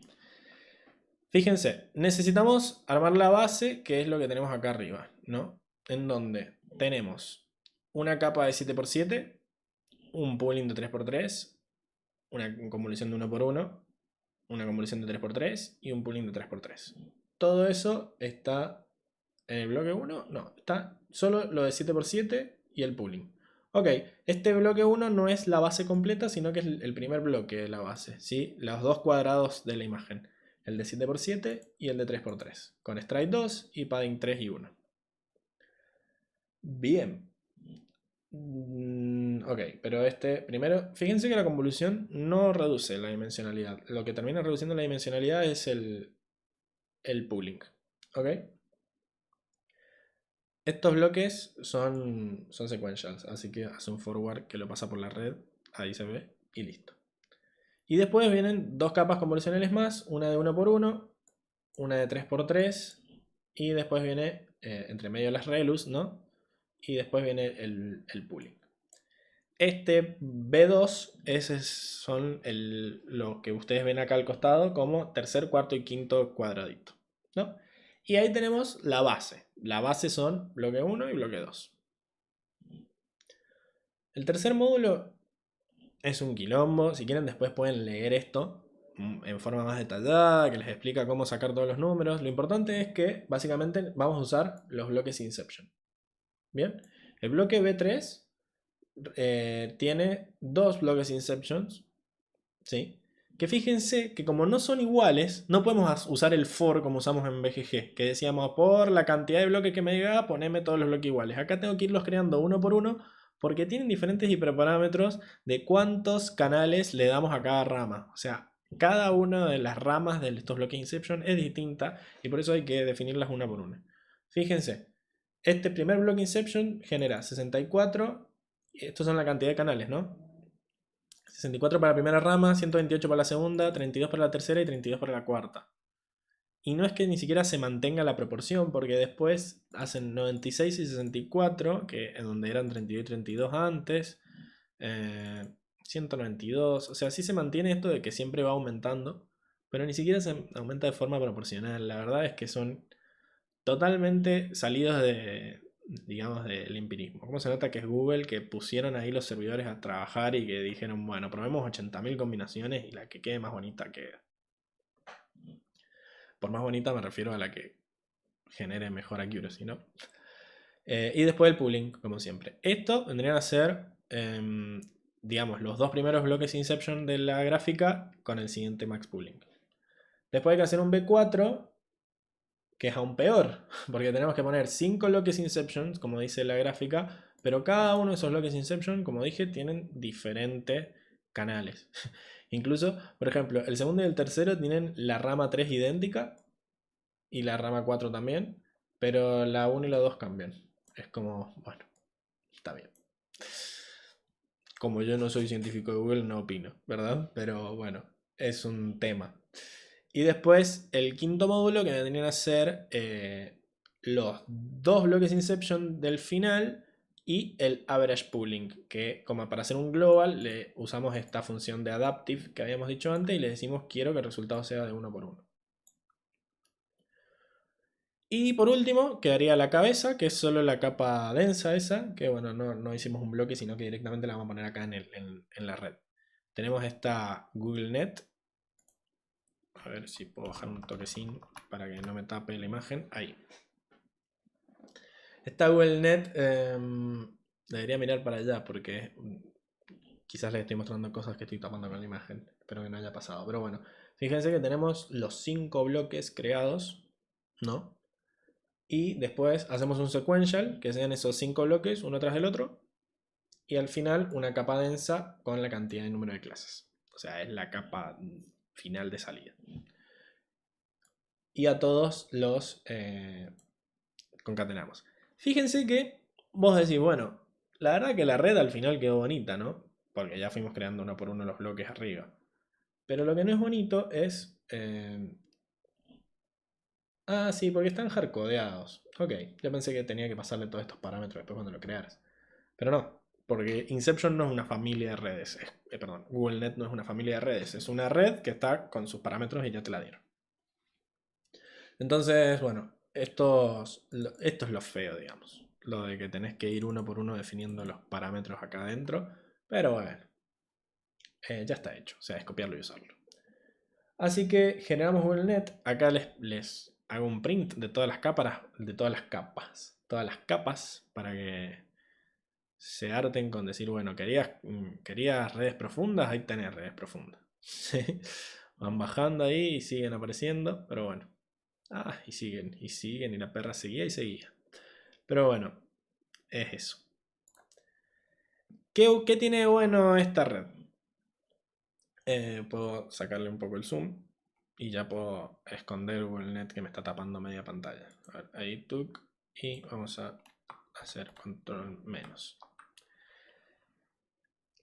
Fíjense, necesitamos armar la base, que es lo que tenemos acá arriba, ¿no? En donde tenemos una capa de 7×7, un pooling de 3×3, una convolución de 1×1, una convolución de 3×3 y un pooling de 3×3. Todo eso está en el bloque 1, no, está solo lo de 7×7 y el pooling. Ok, este bloque 1 no es la base completa, sino que es el primer bloque de la base, ¿sí? Los dos cuadrados de la imagen, el de 7×7 y el de 3×3, con stride 2 y padding 3 y 1. Bien. Ok, pero primero, fíjense que la convolución no reduce la dimensionalidad. Lo que termina reduciendo la dimensionalidad es el pooling. ¿Ok? Estos bloques son sequentials, así que hace un forward que lo pasa por la red, ahí se ve y listo. Y después vienen dos capas convolucionales más, una de 1×1, una de 3×3 y después viene entre medio las relus, ¿no? Y después viene el pooling. Este B2, ese son lo que ustedes ven acá al costado como tercer, cuarto y quinto cuadradito, ¿no? Y ahí tenemos la base. La base son bloque 1 y bloque 2. El tercer módulo es un quilombo. Si quieren después pueden leer esto en forma más detallada, que les explica cómo sacar todos los números. Lo importante es que básicamente vamos a usar los bloques Inception. Bien, el bloque B3 tiene dos bloques Inceptions, ¿sí? Que fíjense que como no son iguales, no podemos usar el for como usamos en BGG, que decíamos por la cantidad de bloques que me diga, poneme todos los bloques iguales. Acá tengo que irlos creando uno por uno porque tienen diferentes hiperparámetros de cuántos canales le damos a cada rama. O sea, cada una de las ramas de estos bloques Inception es distinta y por eso hay que definirlas una por una. Fíjense, este primer bloque Inception genera 64, estos son la cantidad de canales, ¿no? 64 para la primera rama, 128 para la segunda, 32 para la tercera y 32 para la cuarta. Y no es que ni siquiera se mantenga la proporción, porque después hacen 96 y 64, que en donde eran 32 y 32 antes, 192, o sea, sí se mantiene esto de que siempre va aumentando, pero ni siquiera se aumenta de forma proporcional. La verdad es que son totalmente salidos de, digamos, del empirismo. ¿Cómo se nota que es Google que pusieron ahí los servidores a trabajar y que dijeron, bueno, probemos 80.000 combinaciones y la que quede más bonita queda? Por más bonita me refiero a la que genere mejor accuracy, ¿no? Y después el pooling, como siempre. Esto vendrían a ser, digamos, los dos primeros bloques Inception de la gráfica con el siguiente max pooling. Después hay que hacer un B4, que es aún peor, porque tenemos que poner 5 bloques Inception, como dice la gráfica, pero cada uno de esos bloques Inception, como dije, tienen diferentes canales. Incluso, por ejemplo, el segundo y el tercero tienen la rama 3 idéntica y la rama 4 también, pero la 1 y la 2 cambian. Es como, bueno, está bien. Como yo no soy científico de Google, no opino, ¿verdad? Pero bueno, es un tema. Y después el quinto módulo que vendrían a ser los dos bloques inception del final y el average pooling, que como para hacer un global le usamos esta función de adaptive que habíamos dicho antes y le decimos quiero que el resultado sea de uno por uno. Y por último quedaría la cabeza, que es solo la capa densa esa, que bueno, no hicimos un bloque, sino que directamente la vamos a poner acá en la red. Tenemos esta GoogleNet. A ver si puedo bajar un toquecín para que no me tape la imagen. Ahí. Esta GoogleNet debería mirar para allá porque quizás les estoy mostrando cosas que estoy tapando con la imagen. Espero que no haya pasado. Pero bueno, fíjense que tenemos los 5 bloques creados, ¿no? Y después hacemos un sequential, que sean esos 5 bloques uno tras el otro. Y al final una capa densa con la cantidad de número de clases. O sea, es la capa final de salida. Y a todos los concatenamos. Fíjense que vos decís, bueno, la verdad que la red al final quedó bonita, ¿no? Porque ya fuimos creando uno por uno los bloques arriba. Pero lo que no es bonito es... Ah, sí, porque están hardcodeados. Ok, yo pensé que tenía que pasarle todos estos parámetros después cuando lo crearas. Pero no, porque Inception no es una familia de redes. Perdón, GoogleNet no es una familia de redes. Es una red que está con sus parámetros y ya te la dieron. Entonces, bueno, esto es lo feo, digamos. Lo de que tenés que ir uno por uno definiendo los parámetros acá adentro. Pero bueno, ya está hecho. O sea, es copiarlo y usarlo. Así que generamos GoogleNet. Acá les hago un print de todas las capas. Todas las capas para que se harten con decir, bueno, querías redes profundas, ahí tenés redes profundas. Van bajando ahí y siguen apareciendo, pero bueno. Ah, y siguen, y la perra seguía y seguía. Pero bueno, es eso. ¿Qué tiene bueno esta red? Puedo sacarle un poco el zoom y ya puedo esconder GoogleNet que me está tapando media pantalla. A ver, ahí tuk, y vamos a hacer control menos.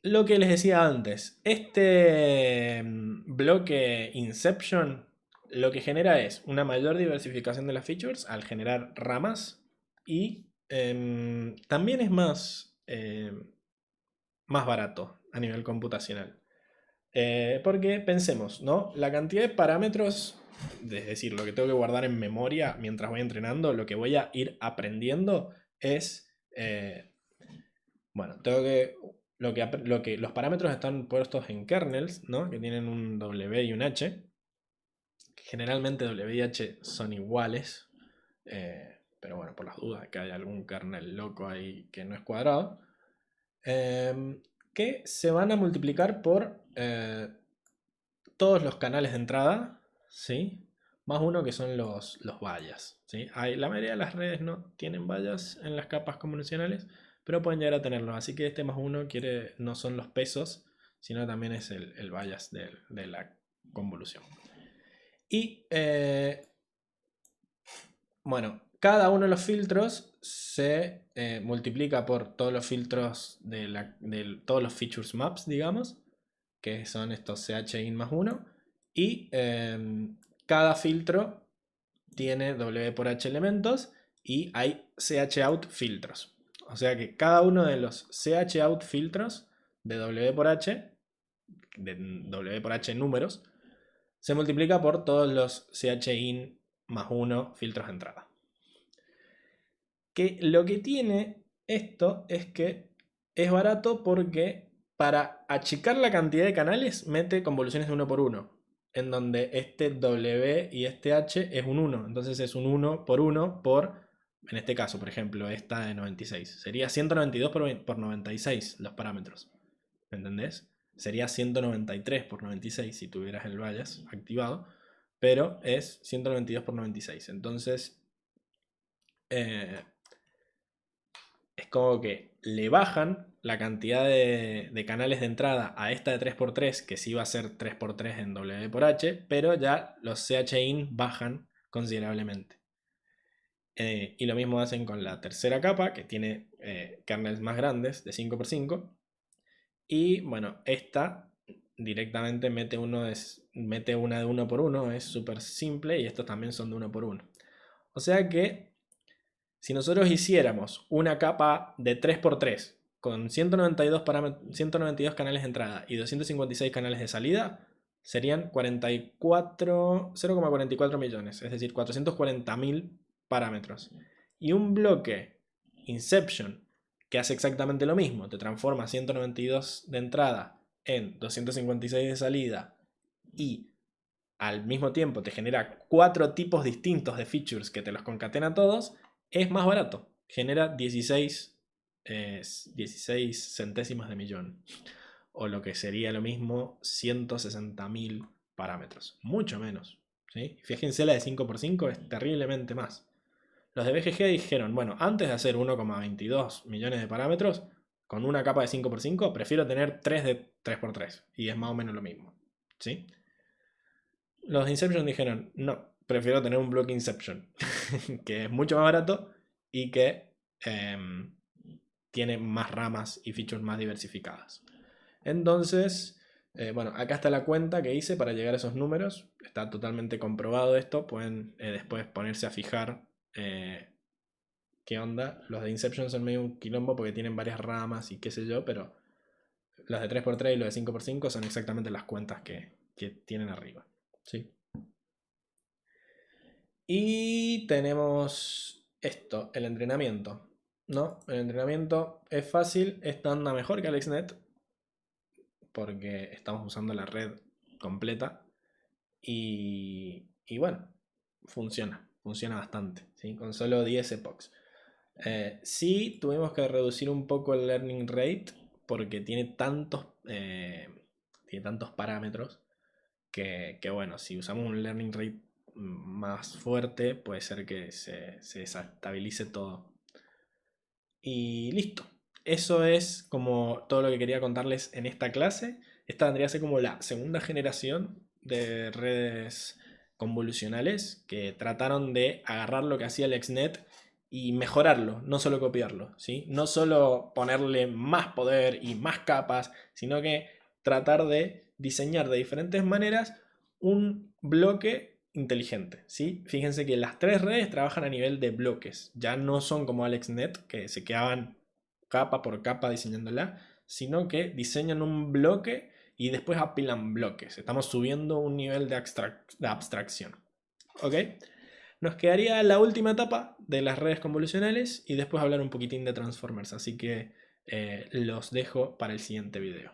Lo que les decía antes, este bloque Inception lo que genera es una mayor diversificación de las features al generar ramas y también es más barato a nivel computacional. Porque pensemos, ¿no? La cantidad de parámetros, es decir, lo que tengo que guardar en memoria mientras voy entrenando, lo que voy a ir aprendiendo es, bueno, los parámetros están puestos en kernels, ¿no? Que tienen un W y un H. Generalmente W y H son iguales, pero bueno, por las dudas que hay algún kernel loco ahí que no es cuadrado. Que se van a multiplicar por todos los canales de entrada, ¿sí? Más uno que son los vallas, ¿sí? La mayoría de las redes no tienen vallas en las capas convolucionales, pero pueden llegar a tenerlo. Así que este más uno no son los pesos, sino también es el vallas de la convolución. Y bueno, cada uno de los filtros se multiplica por todos los filtros de todos los features maps, digamos, que son estos CHIN más 1. Y cada filtro tiene W por H elementos y hay CHOut filtros. O sea que cada uno de los CHOut filtros de W por H números, se multiplica por todos los CHIN más 1 filtros de entrada. Que lo que tiene esto es que es barato porque para achicar la cantidad de canales mete convoluciones de 1 por 1, en donde este W y este H es un 1, entonces es un 1 por 1 en este caso, por ejemplo, esta de 96. Sería 192 por 96 los parámetros, ¿me entendés? Sería 193 por 96 si tuvieras el bias activado, pero es 192 por 96, entonces es como que le bajan la cantidad de canales de entrada a esta de 3x3, que sí va a ser 3x3 en W por H, pero ya los CHIN bajan considerablemente. Y lo mismo hacen con la tercera capa, que tiene kernels más grandes, de 5x5. Y bueno, esta directamente mete una de uno por uno, es súper simple, y estos también son de uno por uno. O sea que si nosotros hiciéramos una capa de 3x3 con 192 canales de entrada y 256 canales de salida, serían 0,44 millones, es decir, 440.000 parámetros. Y un bloque Inception que hace exactamente lo mismo, te transforma 192 de entrada en 256 de salida y al mismo tiempo te genera 4 tipos distintos de features que te los concatena todos, es más barato. Genera 16 centésimas de millón. O lo que sería lo mismo, 160.000 parámetros. Mucho menos. ¿Sí? Fíjense, la de 5x5 es terriblemente más. Los de BGG dijeron, bueno, antes de hacer 1,22 millones de parámetros, con una capa de 5x5, prefiero tener 3 de 3x3. Y es más o menos lo mismo. ¿Sí? Los de Inception dijeron, no, prefiero tener un bloque Inception, que es mucho más barato y que tiene más ramas y features más diversificadas. Entonces, bueno, acá está la cuenta que hice para llegar a esos números. Está totalmente comprobado esto. Pueden después ponerse a fijar qué onda. Los de Inception son medio un quilombo porque tienen varias ramas y qué sé yo, pero los de 3x3 y los de 5x5 son exactamente las cuentas que tienen arriba. ¿Sí? Y tenemos esto, el entrenamiento. ¿No? El entrenamiento es fácil, esta anda mejor que AlexNet porque estamos usando la red completa y bueno, funciona bastante, ¿sí? Con solo 10 epochs. Sí, tuvimos que reducir un poco el learning rate porque tiene tantos parámetros que bueno, si usamos un learning rate más fuerte, puede ser que se desestabilice todo. Y listo. Eso es como todo lo que quería contarles en esta clase. Esta vendría a ser como la segunda generación de redes convolucionales que trataron de agarrar lo que hacía el XNet y mejorarlo, no solo copiarlo, ¿sí? No solo ponerle más poder y más capas, sino que tratar de diseñar de diferentes maneras un bloque inteligente, ¿sí? Fíjense que las tres redes trabajan a nivel de bloques, ya no son como AlexNet, que se quedaban capa por capa diseñándola, sino que diseñan un bloque y después apilan bloques. Estamos subiendo un nivel de abstracción. ¿Ok? Nos quedaría la última etapa de las redes convolucionales y después hablar un poquitín de transformers, así que los dejo para el siguiente video.